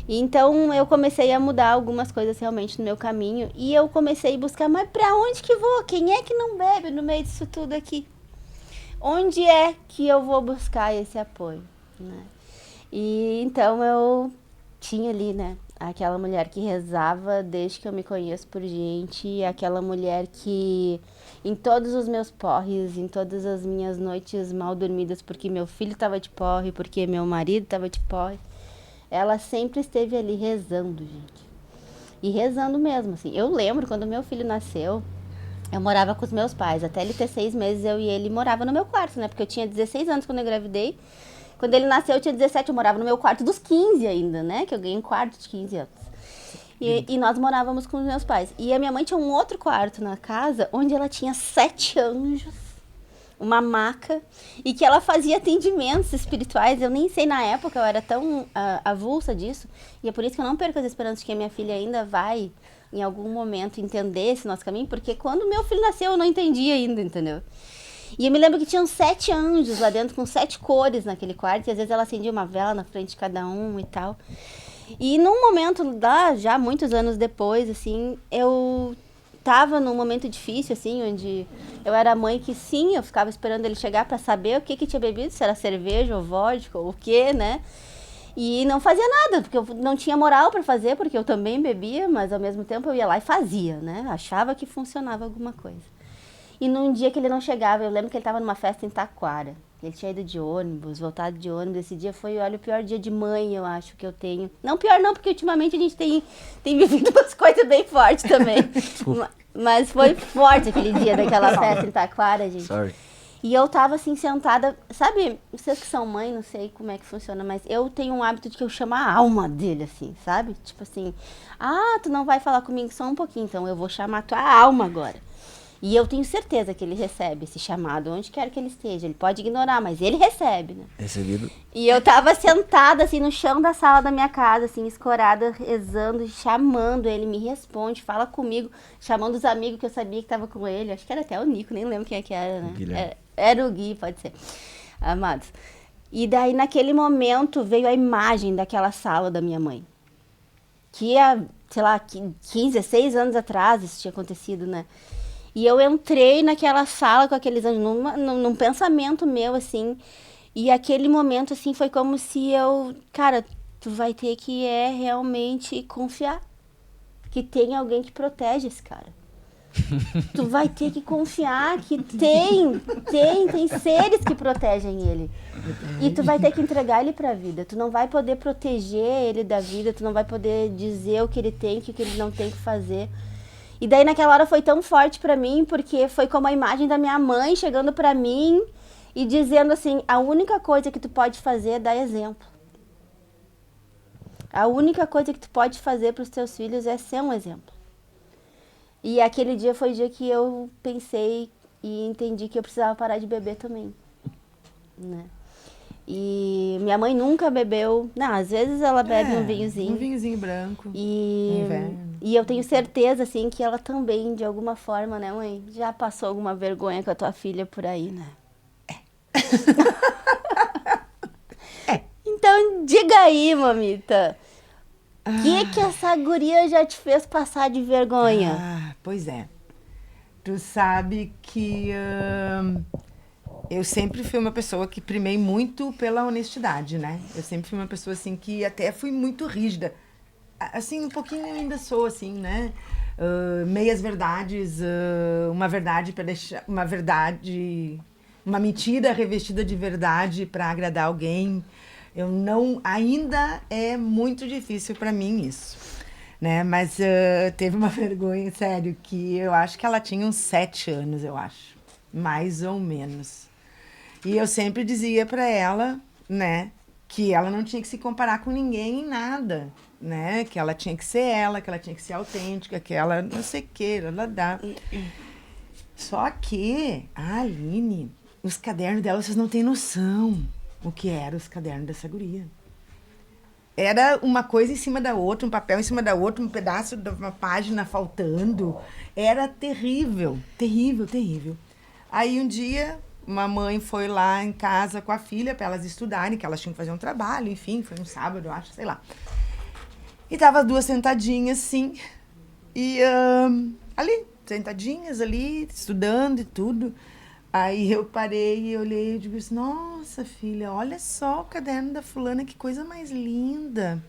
E então eu comecei a mudar algumas coisas realmente no meu caminho e eu comecei a buscar, mas pra onde que vou? Quem é que não bebe no meio disso tudo aqui? Onde é que eu vou buscar esse apoio, né? E então eu tinha ali, né, aquela mulher que rezava desde que eu me conheço por gente, aquela mulher que em todos os meus porres, em todas as minhas noites mal dormidas, porque meu filho estava de porre, porque meu marido estava de porre, ela sempre esteve ali rezando, gente. E rezando mesmo, assim. Eu lembro quando meu filho nasceu, eu morava com os meus pais. Até ele ter 6 meses, eu e ele morava no meu quarto, né? Porque eu tinha 16 anos quando eu engravidei. Quando ele nasceu, eu tinha 17, eu morava no meu quarto dos 15 ainda, né? Que eu ganhei um quarto de 15 anos. E nós morávamos com os meus pais. E a minha mãe tinha um outro quarto na casa, onde ela tinha 7 anjos, uma maca, e que ela fazia atendimentos espirituais. Eu nem sei na época, eu era tão avulsa disso. E é por isso que eu não perco as esperanças de que a minha filha ainda vai, em algum momento, entender esse nosso caminho. Porque quando meu filho nasceu, eu não entendi ainda, entendeu? E eu me lembro que tinham 7 anjos lá dentro, com 7 cores naquele quarto. E às vezes ela acendia uma vela na frente de cada um e tal. E num momento lá, já muitos anos depois, assim, eu tava num momento difícil, assim, onde eu era a mãe que, sim, eu ficava esperando ele chegar pra saber o que tinha bebido, se era cerveja ou vodka ou o quê, né? E não fazia nada, porque eu não tinha moral pra fazer, porque eu também bebia, mas ao mesmo tempo eu ia lá e fazia, né? Achava que funcionava alguma coisa. E num dia que ele não chegava, eu lembro que ele tava numa festa em Taquara. Ele tinha ido de ônibus, voltado de ônibus. Esse dia foi, olha, o pior dia de mãe, eu acho, que eu tenho. Não pior não, porque ultimamente a gente tem vivido umas coisas bem fortes também. Mas foi forte aquele dia daquela festa em Taquara, gente. Sorry. E eu tava assim, sentada, sabe, vocês que são mãe, não sei como é que funciona, mas eu tenho um hábito de que eu chamo a alma dele, assim, sabe? Tipo assim, tu não vai falar comigo só um pouquinho, então eu vou chamar a tua alma agora. E eu tenho certeza que ele recebe esse chamado, onde quer que ele esteja. Ele pode ignorar, mas ele recebe, né? Recebido. E eu tava sentada, assim, no chão da sala da minha casa, assim, escorada, rezando, chamando. Ele me responde, fala comigo, chamando os amigos que eu sabia que tava com ele. Acho que era até o Nico, nem lembro quem é que era, né? Guilherme. Era o Gui, pode ser. Amados. E daí, naquele momento, veio a imagem daquela sala da minha mãe. Que há, sei lá, 15, 16 anos atrás isso tinha acontecido, né? E eu entrei naquela sala com aqueles anjos, num pensamento meu, assim. E aquele momento, assim, foi como se eu... Cara, tu vai ter que realmente confiar. Que tem alguém que protege esse cara. Tu vai ter que confiar que tem seres que protegem ele. E tu vai ter que entregar ele pra vida. Tu não vai poder proteger ele da vida, tu não vai poder dizer o que ele tem, o que ele não tem que fazer. E daí naquela hora foi tão forte pra mim, porque foi como a imagem da minha mãe chegando pra mim e dizendo assim, a única coisa que tu pode fazer é dar exemplo. A única coisa que tu pode fazer pros teus filhos é ser um exemplo. E aquele dia foi o dia que eu pensei e entendi que eu precisava parar de beber também, né? E minha mãe nunca bebeu. Não, às vezes ela bebe um vinhozinho. Um vinhozinho branco. E eu tenho certeza, assim, que ela também, de alguma forma, né, mãe? Já passou alguma vergonha com a tua filha por aí, né? Então, diga aí, mamita. O que essa guria já te fez passar de vergonha? Ah, pois é. Tu sabe que eu sempre fui uma pessoa que primei muito pela honestidade, né? Eu sempre fui uma pessoa, assim, que até fui muito rígida. Assim, um pouquinho eu ainda sou, assim, né? Meias verdades, uma verdade para deixar... Uma verdade... Uma mentira revestida de verdade para agradar alguém. Eu não... Ainda é muito difícil para mim isso, né? Mas teve uma vergonha, sério, que eu acho que ela tinha uns 7 anos, eu acho. Mais ou menos. E eu sempre dizia para ela, né? Que ela não tinha que se comparar com ninguém em nada, né? Que ela tinha que ser ela, que ela tinha que ser autêntica, que ela não sei o que, dá. Só que a Aline, os cadernos dela, vocês não têm noção o que eram os cadernos dessa guria. Era uma coisa em cima da outra, um papel em cima da outra, um pedaço de uma página faltando. Era terrível, terrível, terrível. Aí um dia, uma mãe foi lá em casa com a filha para elas estudarem, que elas tinham que fazer um trabalho, enfim, foi um sábado, eu acho, sei lá. E tava as duas sentadinhas, assim, e ali, sentadinhas ali, estudando e tudo. Aí eu parei e olhei e digo assim, nossa, filha, olha só o caderno da fulana, que coisa mais linda,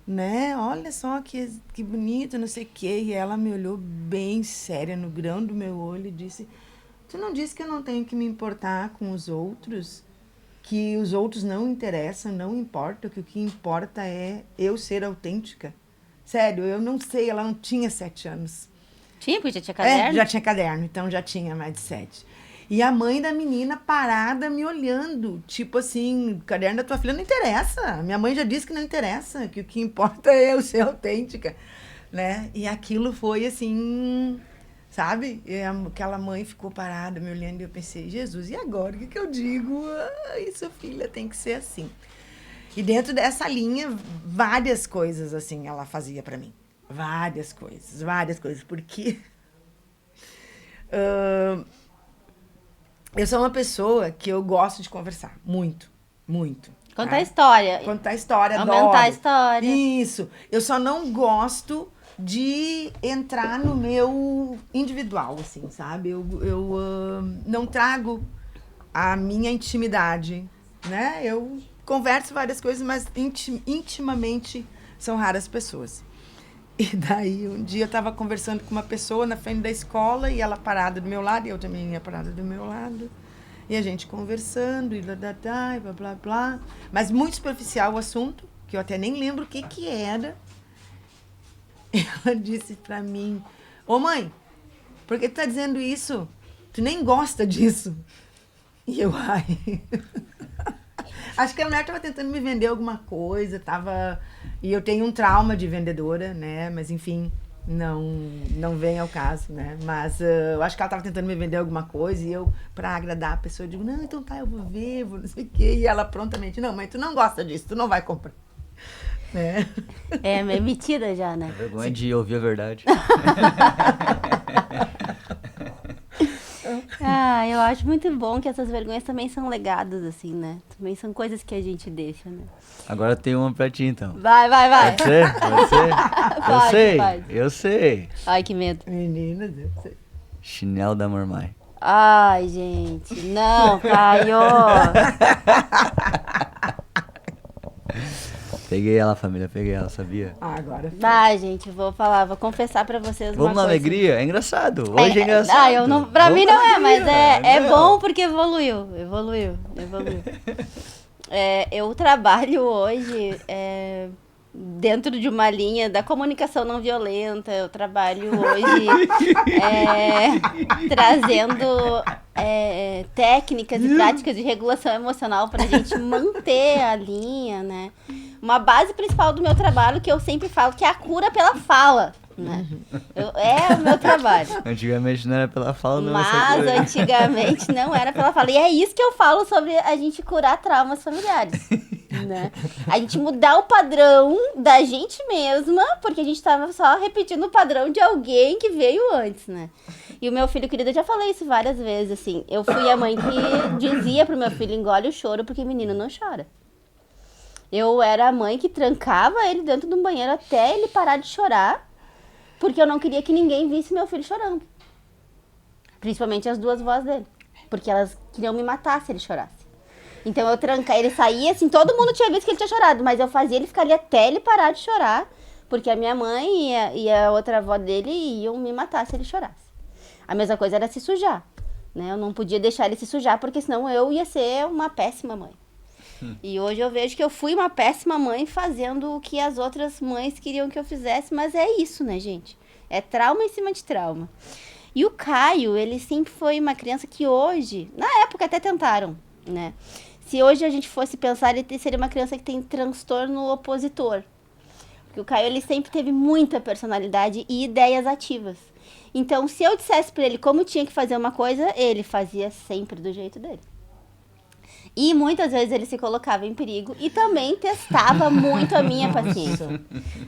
né? Olha só que bonito, não sei o quê. E ela me olhou bem séria no grão do meu olho e disse, tu não disse que eu não tenho que me importar com os outros? Que os outros não interessam, não importa, que o que importa é eu ser autêntica? Sério, eu não sei, ela não tinha 7 anos. Tinha, porque já tinha caderno? Já tinha caderno, então já tinha mais de 7. E a mãe da menina parada me olhando, tipo assim, o caderno da tua filha não interessa. Minha mãe já disse que não interessa, que o que importa é eu ser autêntica, né? E aquilo foi assim, sabe? E aquela mãe ficou parada me olhando e eu pensei, Jesus, e agora? O que eu digo? Ai, sua filha tem que ser assim. E dentro dessa linha, várias coisas assim ela fazia pra mim. Várias coisas, porque... eu sou uma pessoa que eu gosto de conversar, muito, muito. Contar história. Contar história, aumentar adoro. A história. Isso. Eu só não gosto de entrar no meu individual, assim, sabe? Eu não trago a minha intimidade, né? Eu converso várias coisas, mas intimamente são raras pessoas. E daí, um dia eu estava conversando com uma pessoa na frente da escola e ela parada do meu lado, e eu também ia parada do meu lado. E a gente conversando, e blá, blá, blá. Mas muito superficial o assunto, que eu até nem lembro o que era. Ela disse pra mim, ô mãe, por que tu tá dizendo isso? Tu nem gosta disso. E eu, ai... Acho que a mulher estava tentando me vender alguma coisa, e eu tenho um trauma de vendedora, né? Mas, enfim, não vem ao caso, né? Mas eu acho que ela estava tentando me vender alguma coisa e eu, para agradar a pessoa, digo, não, então tá, eu vou ver, vou não sei o quê. E ela prontamente, não, mãe, tu não gosta disso, tu não vai comprar. Né? É meio metida já, né? Vergonha de ouvir a verdade. Ah, eu acho muito bom que essas vergonhas também são legados, assim, né? Também são coisas que a gente deixa, né? Agora tem uma pra ti, então. Vai. Pode ser? Pode ser? Pode. Eu sei. Ai, que medo. Meninas, eu sei. Chinelo da Mormai. Ai, gente. Não, Caio. Peguei ela, família, peguei ela, sabia? Agora. Ai, gente, vou confessar pra vocês Vamos uma na coisa. alegria? É engraçado. Hoje é engraçado. Ah, eu não, pra Vamos mim na não é, mas alegria. é Não. bom porque evoluiu. Eu trabalho hoje dentro de uma linha da comunicação não violenta. Eu trabalho hoje trazendo técnicas e práticas de regulação emocional pra gente manter a linha, né? Uma base principal do meu trabalho que eu sempre falo que é a cura pela fala, né? É o meu trabalho. Antigamente não era pela fala, não. Mas antigamente não era pela fala. E é isso que eu falo sobre a gente curar traumas familiares. Né? A gente mudar o padrão da gente mesma, porque a gente tava só repetindo o padrão de alguém que veio antes, né? E o meu filho querido, eu já falei isso várias vezes, assim. Eu fui a mãe que dizia pro meu filho, engole o choro, porque menino não chora. Eu era a mãe que trancava ele dentro de um banheiro até ele parar de chorar, porque eu não queria que ninguém visse meu filho chorando. Principalmente as duas vós dele. Porque elas queriam me matar se ele chorasse. Então eu trancava, ele saía assim, todo mundo tinha visto que ele tinha chorado, mas eu fazia ele ficar ali até ele parar de chorar, porque a minha mãe e a outra avó dele iam me matar se ele chorasse. A mesma coisa era se sujar, né? Eu não podia deixar ele se sujar, porque senão eu ia ser uma péssima mãe. E hoje eu vejo que eu fui uma péssima mãe fazendo o que as outras mães queriam que eu fizesse, mas é isso, né, gente? É trauma em cima de trauma. E o Caio, ele sempre foi uma criança que hoje, na época até tentaram, né? Se hoje a gente fosse pensar, ele seria uma criança que tem transtorno opositor. Porque o Caio, ele sempre teve muita personalidade e ideias ativas. Então, se eu dissesse pra ele como tinha que fazer uma coisa, ele fazia sempre do jeito dele. E muitas vezes ele se colocava em perigo e também testava muito a minha paciência.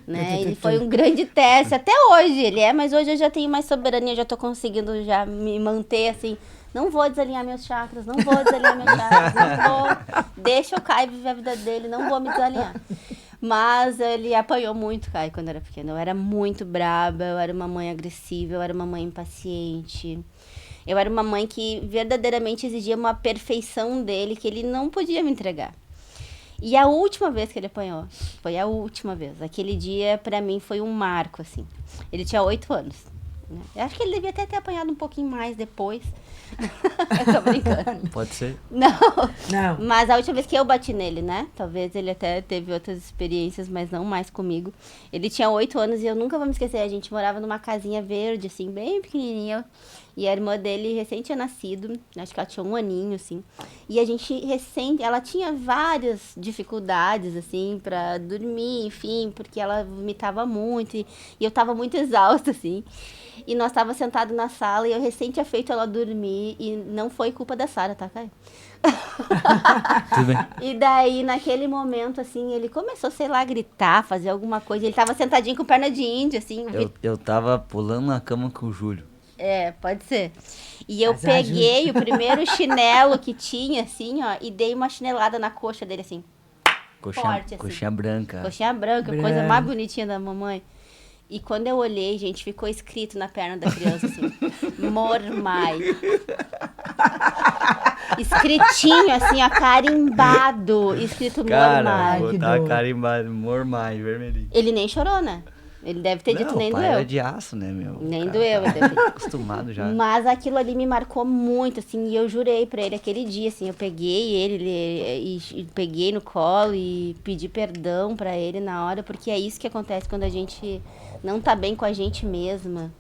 Né? Ele foi um grande teste, até hoje ele é, mas hoje eu já tenho mais soberania, já tô conseguindo já me manter assim. Não vou desalinhar meus chakras, não vou desalinhar meus chakras, não vou. Deixa o Caio viver a vida dele, não vou me desalinhar. Mas ele apanhou muito, Caio, quando era pequeno. Eu era muito braba, eu era uma mãe agressiva, eu era uma mãe impaciente. Eu era uma mãe que verdadeiramente exigia uma perfeição dele que ele não podia me entregar. E a última vez que ele apanhou, foi a última vez. Aquele dia, pra mim, foi um marco, assim. Ele tinha 8 anos. Né? Eu acho que ele devia até ter apanhado um pouquinho mais depois. Eu tô brincando. Pode ser? Não. Não. Mas a última vez que eu bati nele, né? Talvez ele até teve outras experiências, mas não mais comigo. Ele tinha 8 anos e eu nunca vou me esquecer. A gente morava numa casinha verde, assim, bem pequenininha. E a irmã dele recém tinha nascido. Acho que ela tinha 1 aninho, assim. E a gente ela tinha várias dificuldades, assim, pra dormir, enfim. Porque ela vomitava muito e eu tava muito exausta, assim. E nós estávamos sentados na sala e eu recém tinha feito ela dormir e não foi culpa da Sara, tá, Caio? Tudo bem. E daí, naquele momento, assim, ele começou, sei lá, a gritar, fazer alguma coisa. Ele tava sentadinho com perna de índio, assim. Eu tava pulando na cama com o Júlio. É, pode ser. E eu Mas peguei o primeiro chinelo que tinha, assim, ó, e dei uma chinelada na coxa dele, assim. Forte, assim. Coxinha branca. Coxinha branca, coisa Branca. mais bonitinha da mamãe. E quando eu olhei, gente, ficou escrito na perna da criança, assim, Mormai. Escritinho, assim, ó, carimbado, escrito Cara, Mormai. que botar dor. a carimbada, Mormai, vermelhinho. Ele nem chorou, né? Ele deve ter dito Não, nem pai doeu. era de aço, né, meu? Nem Cara, doeu, tá ele deve ter. acostumado já. Mas aquilo ali me marcou muito, assim, e eu jurei pra ele aquele dia, assim, eu peguei ele e peguei no colo e pedi perdão pra ele na hora, porque é isso que acontece quando a gente não tá bem com a gente mesma.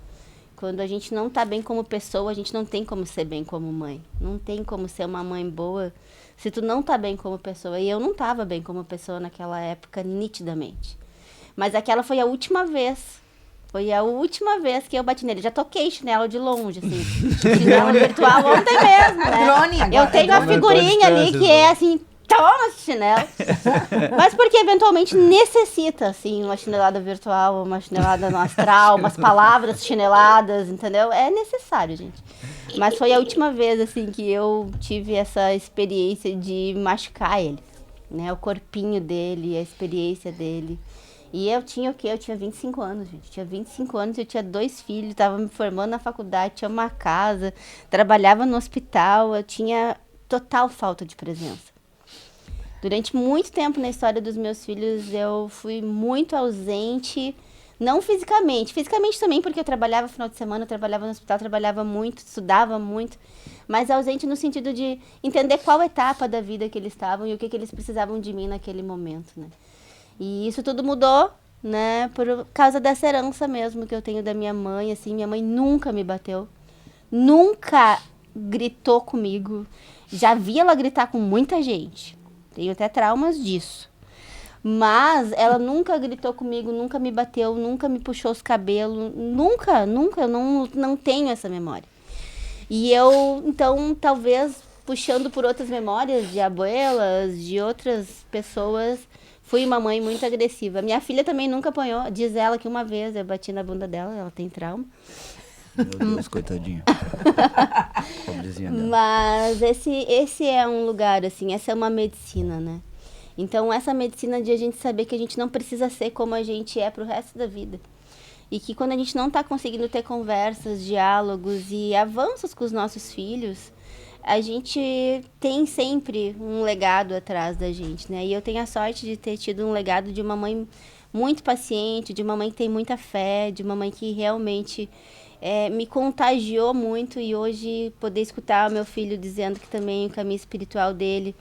Quando a gente não tá bem como pessoa, a gente não tem como ser bem como mãe. Não tem como ser uma mãe boa se tu não tá bem como pessoa. E eu não tava bem como pessoa naquela época, nitidamente. Mas aquela foi a última vez. Foi a última vez que eu bati nele. Já toquei chinelo de longe, assim. Chinelo virtual ontem mesmo, né? Drone agora. Eu tenho a Drone. figurinha ali que é assim, toma esse chinelo. Mas porque eventualmente necessita, assim, uma chinelada virtual, uma chinelada no astral, umas palavras chineladas, entendeu? É necessário, gente. Mas foi a última vez, assim, que eu tive essa experiência de machucar ele, né? O corpinho dele, a experiência dele. E eu tinha o quê? Eu tinha 25 anos, gente. Eu tinha 25 anos, eu tinha 2 filhos, tava me formando na faculdade, tinha uma casa, trabalhava no hospital, eu tinha total falta de presença. Durante muito tempo na história dos meus filhos, eu fui muito ausente, não fisicamente. Fisicamente também, porque eu trabalhava no final de semana, eu trabalhava no hospital, trabalhava muito, estudava muito. Mas ausente no sentido de entender qual etapa da vida que eles estavam e o que eles precisavam de mim naquele momento, né? E isso tudo mudou, né? Por causa dessa herança mesmo que eu tenho da minha mãe, assim. Minha mãe nunca me bateu, nunca gritou comigo. Já vi ela gritar com muita gente. Tenho até traumas disso. Mas ela nunca gritou comigo, nunca me bateu, nunca me puxou os cabelos. Nunca, eu não tenho essa memória. E eu, então, talvez, puxando por outras memórias de abuelas, de outras pessoas, fui uma mãe muito agressiva. Minha filha também nunca apanhou. Diz ela que uma vez eu bati na bunda dela, ela tem trauma. Meu Deus, coitadinha. Pobrezinha dela. Mas esse é um lugar, assim, essa é uma medicina, né? Então, essa medicina de a gente saber que a gente não precisa ser como a gente é pro resto da vida. E que quando a gente não tá conseguindo ter conversas, diálogos e avanços com os nossos filhos, a gente tem sempre um legado atrás da gente, né? E eu tenho a sorte de ter tido um legado de uma mãe muito paciente, de uma mãe que tem muita fé, de uma mãe que realmente me contagiou muito. E hoje poder escutar o meu filho dizendo que também o caminho espiritual dele,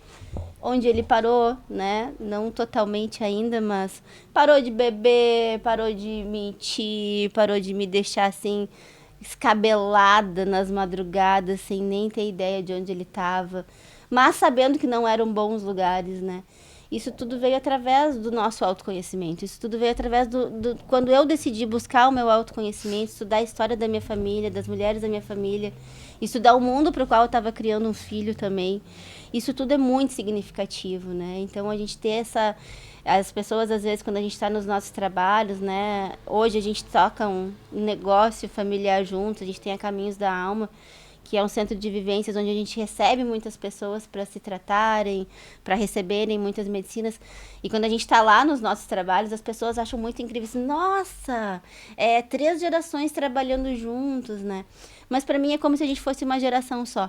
onde ele parou, né? Não totalmente ainda, mas parou de beber, parou de mentir, parou de me deixar assim escabelada nas madrugadas, sem nem ter ideia de onde ele estava, mas sabendo que não eram bons lugares, né? Isso tudo veio através do nosso autoconhecimento. Isso tudo veio através quando eu decidi buscar o meu autoconhecimento, estudar a história da minha família, das mulheres da minha família, estudar o mundo para o qual eu estava criando um filho também. Isso tudo é muito significativo, né? Então, a gente ter as pessoas, às vezes, quando a gente está nos nossos trabalhos, né? Hoje a gente toca um negócio familiar juntos, a gente tem a Caminhos da Alma, que é um centro de vivências onde a gente recebe muitas pessoas para se tratarem, para receberem muitas medicinas. E quando a gente está lá nos nossos trabalhos, as pessoas acham muito incrível. Assim, nossa, 3 gerações trabalhando juntos, né? Mas para mim é como se a gente fosse uma geração só.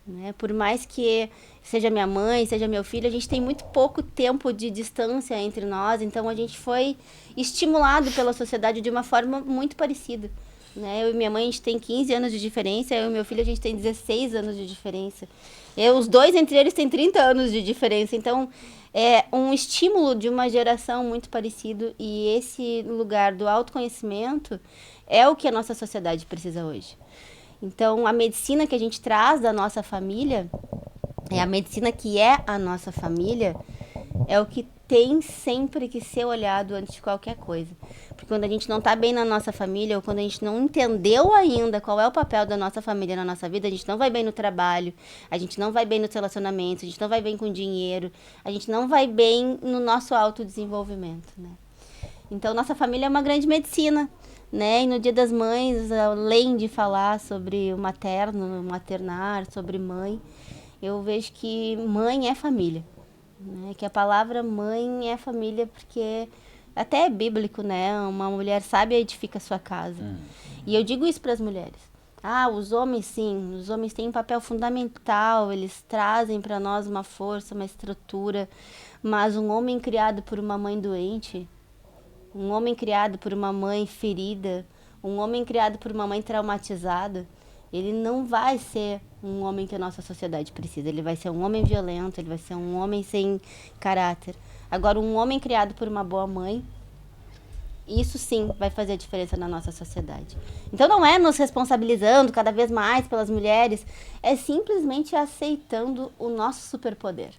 Né? Por mais que seja minha mãe, seja meu filho, a gente tem muito pouco tempo de distância entre nós. Então a gente foi estimulado pela sociedade de uma forma muito parecida. Né? Eu e minha mãe, a gente tem 15 anos de diferença, eu e meu filho, a gente tem 16 anos de diferença. Os dois, entre eles, têm 30 anos de diferença. Então, é um estímulo de uma geração muito parecido. E esse lugar do autoconhecimento é o que a nossa sociedade precisa hoje. Então, a medicina que a gente traz da nossa família, a medicina que é a nossa família, é o que tem sempre que ser olhado antes de qualquer coisa. Porque quando a gente não está bem na nossa família, ou quando a gente não entendeu ainda qual é o papel da nossa família na nossa vida, a gente não vai bem no trabalho, a gente não vai bem nos relacionamentos, a gente não vai bem com dinheiro, a gente não vai bem no nosso autodesenvolvimento, né? Então, nossa família é uma grande medicina, né? E no Dia das Mães, além de falar sobre o materno, maternar, sobre mãe, eu vejo que mãe é família. Né, que a palavra mãe é família, porque até é bíblico, né? Uma mulher sábia edifica a sua casa. E eu digo isso para as mulheres. Os homens sim, os homens têm um papel fundamental, eles trazem para nós uma força, uma estrutura, mas um homem criado por uma mãe doente, um homem criado por uma mãe ferida, um homem criado por uma mãe traumatizada, ele não vai ser um homem que a nossa sociedade precisa. Ele vai ser um homem violento, ele vai ser um homem sem caráter. Agora, um homem criado por uma boa mãe, isso sim vai fazer a diferença na nossa sociedade. Então, não é nos responsabilizando cada vez mais pelas mulheres, é simplesmente aceitando o nosso superpoder.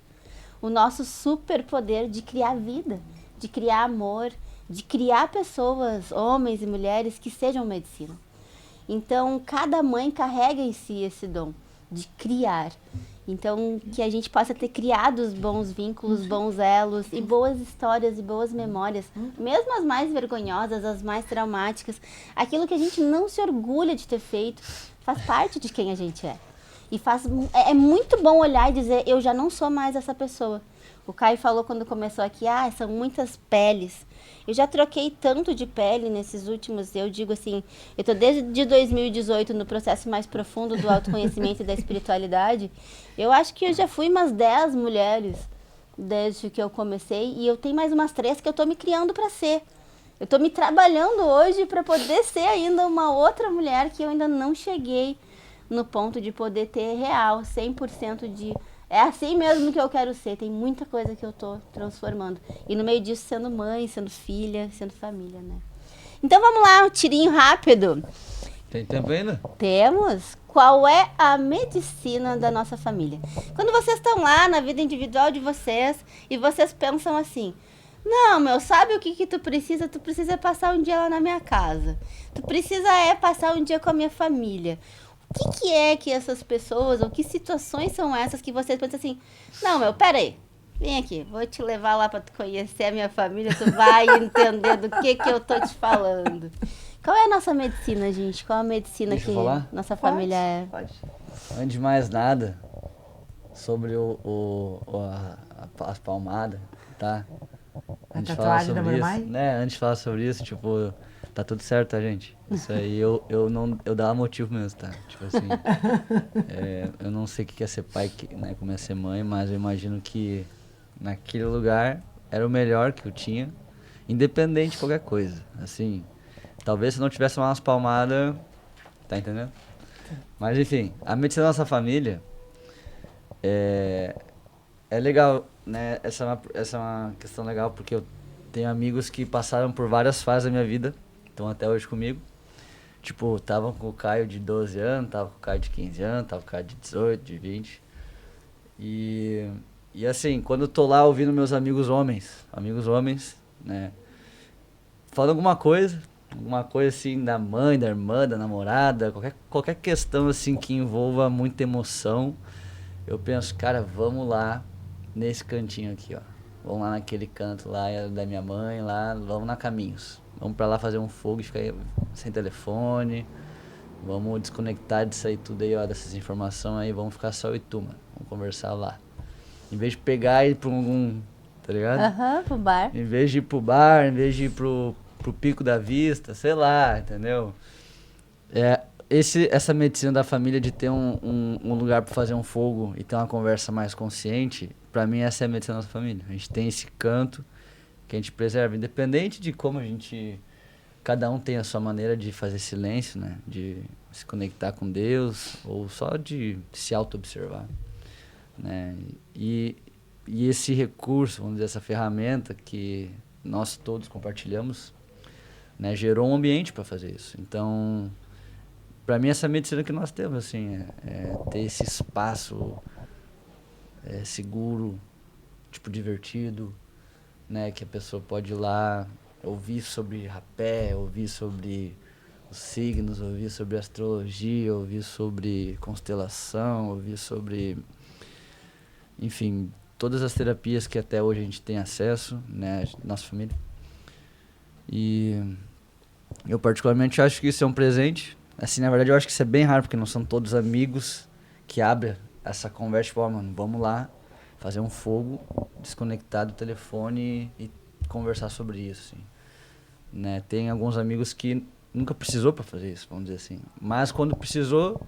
O nosso superpoder de criar vida, de criar amor, de criar pessoas, homens e mulheres, que sejam medicina. Então, cada mãe carrega em si esse dom de criar. Então, que a gente possa ter criado os bons vínculos, bons elos e boas histórias e boas memórias, mesmo as mais vergonhosas, as mais traumáticas. Aquilo que a gente não se orgulha de ter feito faz parte de quem a gente é. E é muito bom olhar e dizer, eu já não sou mais essa pessoa. O Caio falou quando começou aqui, são muitas peles. Eu já troquei tanto de pele nesses últimos, eu digo assim, eu tô desde 2018 no processo mais profundo do autoconhecimento e da espiritualidade. Eu acho que eu já fui umas 10 mulheres desde que eu comecei e eu tenho mais umas 3 que eu tô me criando para ser. Eu tô me trabalhando hoje para poder ser ainda uma outra mulher que eu ainda não cheguei no ponto de poder ter real, 100% de... É assim mesmo que eu quero ser, tem muita coisa que eu tô transformando. E no meio disso, sendo mãe, sendo filha, sendo família, né? Então vamos lá, um tirinho rápido. Tem tempo ainda? Temos. Qual é a medicina da nossa família? Quando vocês estão lá na vida individual de vocês e vocês pensam assim... Não, meu, sabe o que tu precisa? Tu precisa passar um dia lá na minha casa. Tu precisa passar um dia com a minha família. O que é que essas pessoas, ou que situações são essas que vocês pensam assim, não, meu, peraí, vem aqui, vou te levar lá pra tu conhecer a minha família, tu vai entender do que eu tô te falando. Qual é a nossa medicina, gente? Qual a medicina Deixa que eu falar? nossa família é? Pode. Antes de mais nada, sobre as palmadas, tá? Antes de falar tatuagem da sobre mamãe? isso, né? Antes de falar sobre isso, tipo, tá tudo certo, tá, gente? Isso aí eu dava motivo mesmo, tá? Tipo assim, eu não sei o que é ser pai, né? Como é ser mãe, mas eu imagino que naquele lugar era o melhor que eu tinha, independente de qualquer coisa. Assim, talvez se não tivesse umas palmadas, tá entendendo? Mas enfim, a medicina da nossa família é legal, né? Essa é uma questão legal porque eu tenho amigos que passaram por várias fases da minha vida, estão até hoje comigo. Tipo, tava com o Caio de 12 anos, tava com o Caio de 15 anos, tava com o Caio de 18, de 20. E assim, quando eu tô lá ouvindo meus amigos homens, né? Falando alguma coisa assim da mãe, da irmã, da namorada, qualquer questão assim que envolva muita emoção, eu penso, cara, vamos lá nesse cantinho aqui, ó. Vamos lá naquele canto lá da minha mãe, lá, vamos na Caminhos. Vamos pra lá fazer um fogo e ficar aí sem telefone. Vamos desconectar disso aí tudo aí, ó, dessas informações aí, vamos ficar só eu e tu, mano. Vamos conversar lá. Em vez de pegar e ir pra tá ligado? Pro bar. Em vez de ir pro bar, em vez de ir pro Pico da Vista, sei lá, entendeu? Essa medicina da família de ter um lugar pra fazer um fogo e ter uma conversa mais consciente, pra mim essa é a medicina da nossa família. A gente tem esse canto que a gente preserva, independente de como cada um tem a sua maneira de fazer silêncio, né? De se conectar com Deus ou só de se auto-observar, né? E esse recurso, vamos dizer, essa ferramenta que nós todos compartilhamos, né? Gerou um ambiente para fazer isso. Então, para mim, essa é a medicina que nós temos, assim, ter esse espaço seguro, tipo, divertido, né? Que a pessoa pode ir lá ouvir sobre rapé, ouvir sobre os signos, ouvir sobre astrologia, ouvir sobre constelação, ouvir sobre, enfim, todas as terapias que até hoje a gente tem acesso, né, nossa família. E eu particularmente acho que isso é um presente. Assim, na verdade eu acho que isso é bem raro, porque não são todos amigos que abrem essa conversa, tipo, mano, vamos lá fazer um fogo, desconectar do telefone e conversar sobre isso, assim. Né? Tem alguns amigos que nunca precisou para fazer isso, vamos dizer assim. Mas quando precisou,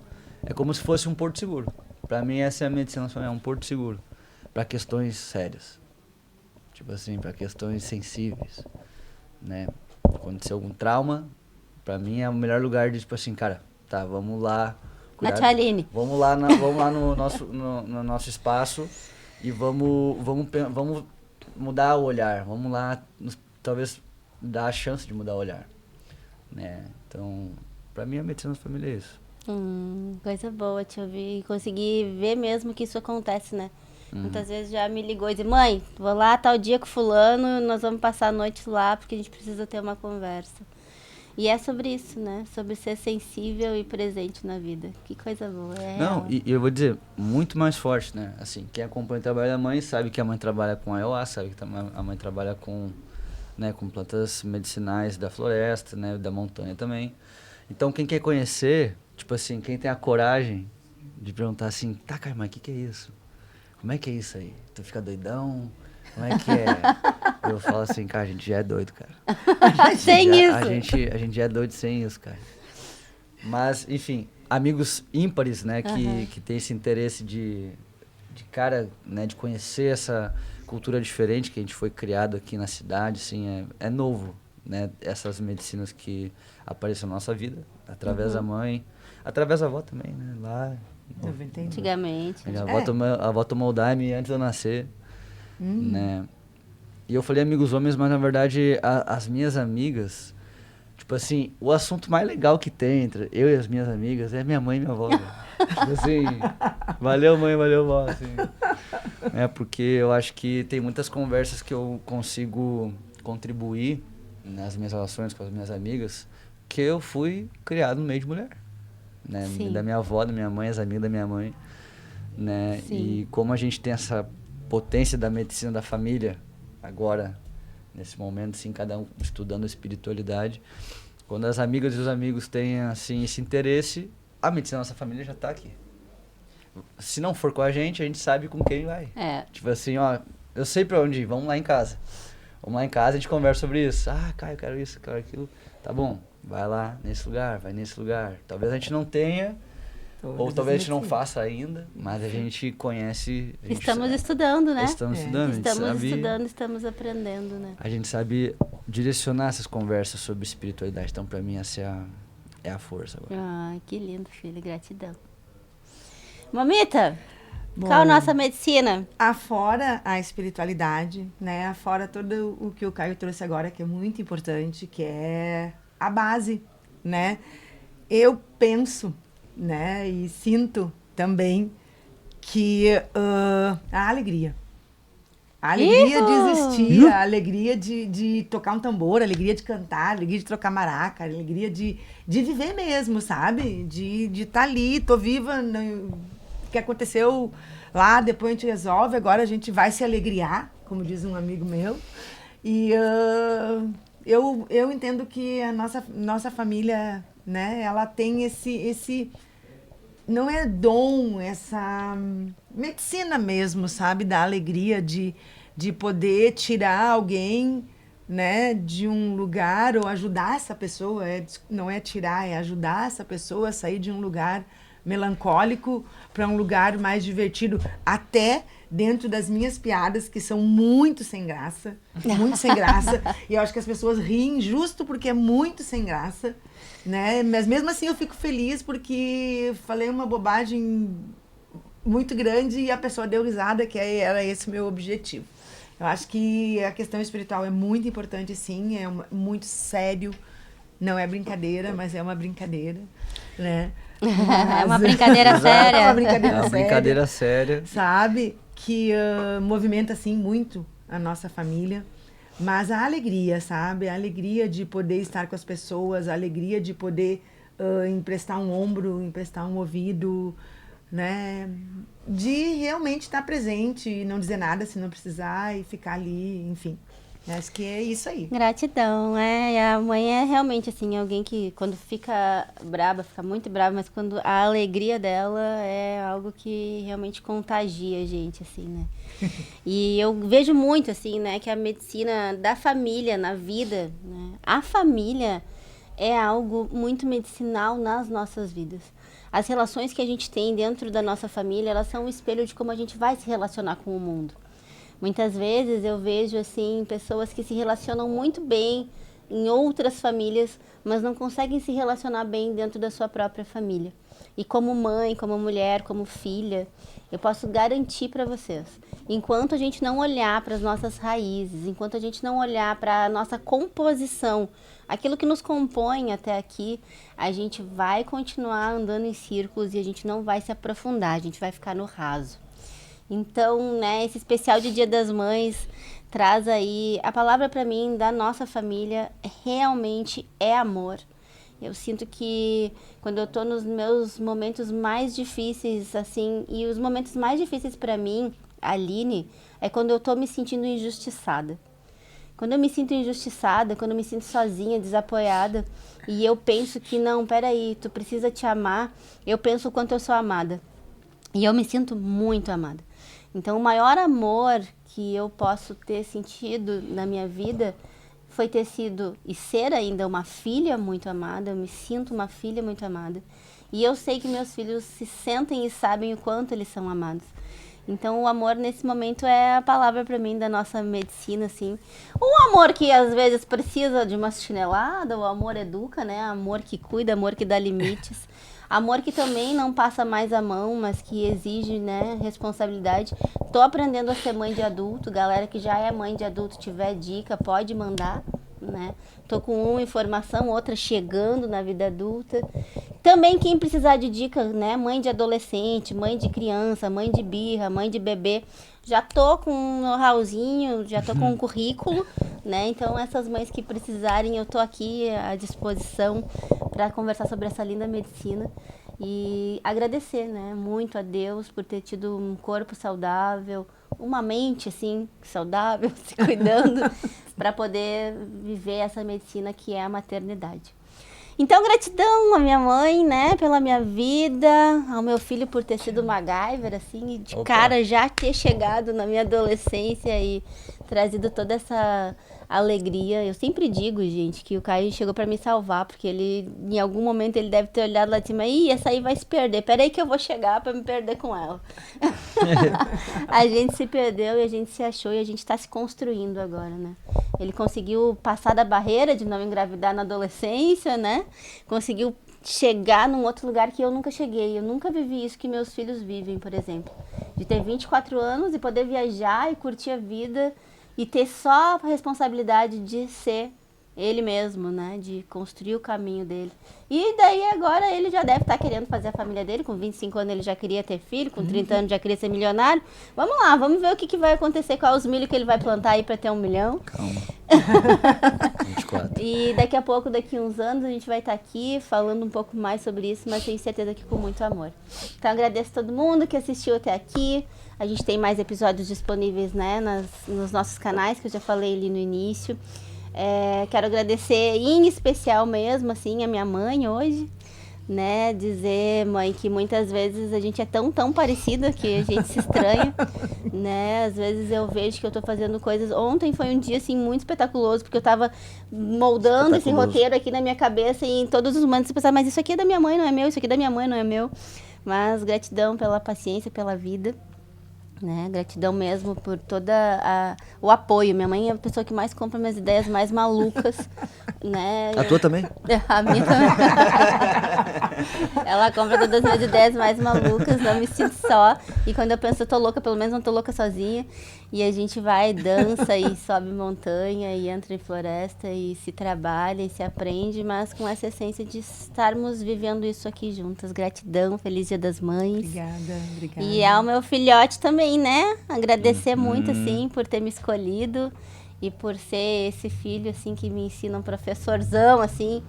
é como se fosse um porto seguro. Para mim essa é a medicina, é um porto seguro para questões sérias. Tipo assim, para questões sensíveis, né? Aconteceu algum trauma, para mim é o melhor lugar de, tipo assim, cara, tá, vamos lá cuidar, Nataline. vamos lá no nosso espaço e vamos mudar o olhar, vamos lá talvez dar a chance de mudar o olhar, né? Então, pra mim a medicina da família é isso. Coisa boa te ouvir e conseguir ver mesmo que isso acontece, né? Muitas vezes já me ligou e disse, mãe, vou lá tal dia com fulano, nós vamos passar a noite lá porque a gente precisa ter uma conversa. E é sobre isso, né? Sobre ser sensível e presente na vida. Que coisa boa. Não, e eu vou dizer, muito mais forte, né? Assim, quem acompanha o trabalho da mãe sabe que a mãe trabalha com ayahuasca, sabe que a mãe trabalha com, né, com plantas medicinais da floresta, né, da montanha também. Então, quem quer conhecer, tipo assim, quem tem a coragem de perguntar assim, tá, cara, mas o que é isso? Como é que é isso aí? Tu fica doidão? Como é que é? Eu falo assim, cara, a gente já é doido, cara. Sem isso. A gente já é doido sem isso, cara. Mas, enfim, amigos ímpares, né, que tem esse interesse de cara, né, de conhecer essa cultura diferente que a gente foi criado aqui na cidade, assim, é novo, né, essas medicinas que aparecem na nossa vida, através da mãe, através da avó também, né, lá... 91. Antigamente. A avó tomou o Daime antes de eu nascer, né? E eu falei amigos homens, mas na verdade as minhas amigas, tipo assim, o assunto mais legal que tem entre eu e as minhas amigas é minha mãe e minha avó. Tipo assim, valeu mãe, valeu vó, assim. Porque eu acho que tem muitas conversas que eu consigo contribuir nas minhas relações com as minhas amigas, que eu fui criado no meio de mulher. Né? Da minha avó, da minha mãe, as amigas da minha mãe, né? E como a gente tem essa potência da medicina da família agora, nesse momento, assim, cada um estudando a espiritualidade, quando as amigas e os amigos têm, assim, esse interesse, a medicina da nossa família já está aqui. Se não for com a gente sabe com quem vai. Tipo assim, ó, eu sei pra onde ir, vamos lá em casa. Vamos lá em casa, a gente conversa sobre isso. Ah, Caio, eu quero isso, eu quero aquilo. Tá bom. Vai lá nesse lugar, vai nesse lugar. Talvez a gente não tenha, ou talvez a gente não faça ainda, mas a gente conhece... Estamos estudando, né? Estamos estudando, Estamos aprendendo, né? A gente sabe direcionar essas conversas sobre espiritualidade. Então, pra mim, essa é a força agora. Ah, que lindo, filho. Gratidão. Mamita, Bom, qual a nossa medicina? Afora a espiritualidade, né? Afora todo o que o Caio trouxe agora, que é muito importante, que é a base, né? Eu penso, né, e sinto também que a alegria. A alegria de existir, a alegria de tocar um tambor, a alegria de cantar, a alegria de trocar maraca, a alegria de viver mesmo, sabe? De estar ali, tô viva, o que aconteceu lá, depois a gente resolve, agora a gente vai se alegriar, como diz um amigo meu. E eu entendo que a nossa família, né, ela tem esse não é dom, essa medicina mesmo, sabe, da alegria de poder tirar alguém, né, de um lugar ou ajudar essa pessoa, não é tirar, é ajudar essa pessoa a sair de um lugar melancólico para um lugar mais divertido, até dentro das minhas piadas, que são muito sem graça, e eu acho que as pessoas riem justo porque é muito sem graça, né? Mas mesmo assim eu fico feliz porque falei uma bobagem muito grande e a pessoa deu risada, que era esse o meu objetivo. Eu acho que a questão espiritual é muito importante, sim, muito sério, não é brincadeira, mas é uma brincadeira, né? É uma brincadeira séria. É uma brincadeira séria. Brincadeira séria. Sabe? Que movimenta, assim, muito a nossa família. Mas a alegria, sabe? A alegria de poder estar com as pessoas, a alegria de poder emprestar um ombro, emprestar um ouvido, né? De realmente estar presente e não dizer nada se não precisar e ficar ali, enfim. Acho que é isso aí. Gratidão, E a mãe é realmente, assim, alguém que quando fica braba, fica muito braba, mas quando a alegria dela é algo que realmente contagia a gente, assim, né? E eu vejo muito, assim, né, que a medicina da família na vida, né? A família é algo muito medicinal nas nossas vidas. As relações que a gente tem dentro da nossa família, elas são um espelho de como a gente vai se relacionar com o mundo. Muitas vezes eu vejo, assim, pessoas que se relacionam muito bem em outras famílias, mas não conseguem se relacionar bem dentro da sua própria família. E como mãe, como mulher, como filha, eu posso garantir para vocês, enquanto a gente não olhar para as nossas raízes, enquanto a gente não olhar para a nossa composição, aquilo que nos compõe até aqui, a gente vai continuar andando em círculos e a gente não vai se aprofundar, a gente vai ficar no raso. Então, né, esse especial de Dia das Mães traz aí a palavra para mim da nossa família, realmente é amor. Eu sinto que quando eu tô nos meus momentos mais difíceis, assim, e os momentos mais difíceis para mim, Aline, é quando eu tô me sentindo injustiçada. Quando eu me sinto injustiçada, quando eu me sinto sozinha, desapoiada, e eu penso que não, peraí, tu precisa te amar, eu penso o quanto eu sou amada. E eu me sinto muito amada. Então, o maior amor que eu posso ter sentido na minha vida foi ter sido e ser ainda uma filha muito amada. Eu me sinto uma filha muito amada. E eu sei que meus filhos se sentem e sabem o quanto eles são amados. Então o amor nesse momento é a palavra para mim da nossa medicina, assim. Um amor que às vezes precisa de uma chinelada, o amor educa, né? Amor que cuida, amor que dá limites. Amor que também não passa mais a mão, mas que exige, né, responsabilidade. Tô aprendendo a ser mãe de adulto. Galera que já é mãe de adulto, tiver dica, pode mandar, né? Tô com uma informação, outra chegando na vida adulta. Também quem precisar de dica, né? Mãe de adolescente, mãe de criança, mãe de birra, mãe de bebê. Já tô com um know-howzinho, já tô com um currículo, né? Então essas mães que precisarem, eu tô aqui à disposição para conversar sobre essa linda medicina. E agradecer, né? Muito a Deus por ter tido um corpo saudável, uma mente, assim, saudável, se cuidando, para poder viver essa medicina que é a maternidade. Então, gratidão à minha mãe, né, pela minha vida, ao meu filho por ter sido MacGyver, assim, e de cara já ter chegado na minha adolescência e trazido toda essa alegria. Eu sempre digo, gente, que o Caio chegou pra me salvar, porque ele, em algum momento, ele deve ter olhado lá de cima, ih, essa aí vai se perder, peraí que eu vou chegar pra me perder com ela. A gente se perdeu e a gente se achou e a gente tá se construindo agora, né? Ele conseguiu passar da barreira de não engravidar na adolescência, né? Conseguiu chegar num outro lugar que eu nunca cheguei. Eu nunca vivi isso que meus filhos vivem, por exemplo. De ter 24 anos e poder viajar e curtir a vida e ter só a responsabilidade de ser ele mesmo, né? De construir o caminho dele. E daí agora ele já deve estar querendo fazer a família dele. Com 25 anos ele já queria ter filho, com 30 anos já queria ser milionário. Vamos lá, vamos ver o que vai acontecer com os milhos que ele vai plantar aí para ter 1 milhão. Calma. 24. E daqui a pouco, daqui uns anos, a gente vai estar aqui falando um pouco mais sobre isso, mas tenho certeza que com muito amor. Então agradeço a todo mundo que assistiu até aqui. A gente tem mais episódios disponíveis, né, nos nossos canais, que eu já falei ali no início. Quero agradecer em especial mesmo, assim, a minha mãe hoje, né, dizer, mãe, que muitas vezes a gente é tão parecida que a gente se estranha, né, às vezes eu vejo que eu tô fazendo coisas, ontem foi um dia, assim, muito espetaculoso, porque eu tava moldando esse roteiro aqui na minha cabeça e em todos os momentos eu pensava, mas isso aqui é da minha mãe, não é meu, isso aqui é da minha mãe, não é meu, mas gratidão pela paciência, pela vida. Né? Gratidão mesmo por todo o apoio. Minha mãe é a pessoa que mais compra minhas ideias mais malucas, né? A tua também? A minha também. Ela compra todas as minhas ideias mais malucas, não me sinto só. E quando eu penso, eu tô louca, pelo menos não tô louca sozinha. E a gente vai, dança e sobe montanha e entra em floresta e se trabalha e se aprende, mas com essa essência de estarmos vivendo isso aqui juntas. Gratidão, feliz Dia das Mães. Obrigada. E ao meu filhote também, né? Agradecer muito, assim, por ter me escolhido e por ser esse filho, assim, que me ensina um professorzão, assim,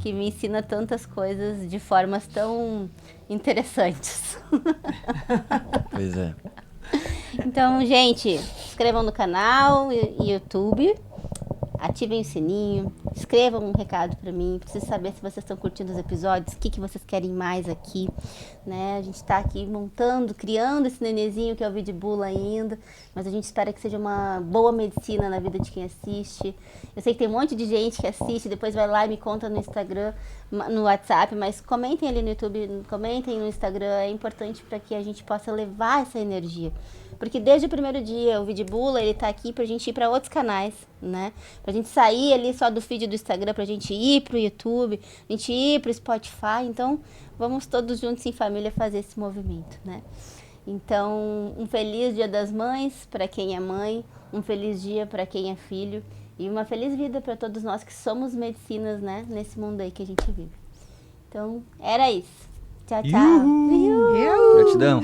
que me ensina tantas coisas de formas tão interessantes. Pois é. Então, gente, se inscrevam no canal YouTube, ativem o sininho, escrevam um recado pra mim, preciso saber se vocês estão curtindo os episódios, o que vocês querem mais aqui, né? A gente tá aqui montando, criando esse nenenzinho que é o Vidibula ainda, mas a gente espera que seja uma boa medicina na vida de quem assiste. Eu sei que tem um monte de gente que assiste, depois vai lá e me conta no Instagram, no WhatsApp, mas comentem ali no YouTube, comentem no Instagram, é importante para que a gente possa levar essa energia. Porque desde o primeiro dia, o Vidibula, ele tá aqui pra gente ir para outros canais, né? Pra gente sair ali só do feed do Instagram, pra gente ir pro YouTube, a gente ir pro Spotify. Então, vamos todos juntos em família fazer esse movimento, né? Então, um feliz Dia das Mães para quem é mãe, um feliz dia para quem é filho e uma feliz vida para todos nós que somos medicinas, né? Nesse mundo aí que a gente vive. Então, era isso. Tchau, tchau. Gratidão.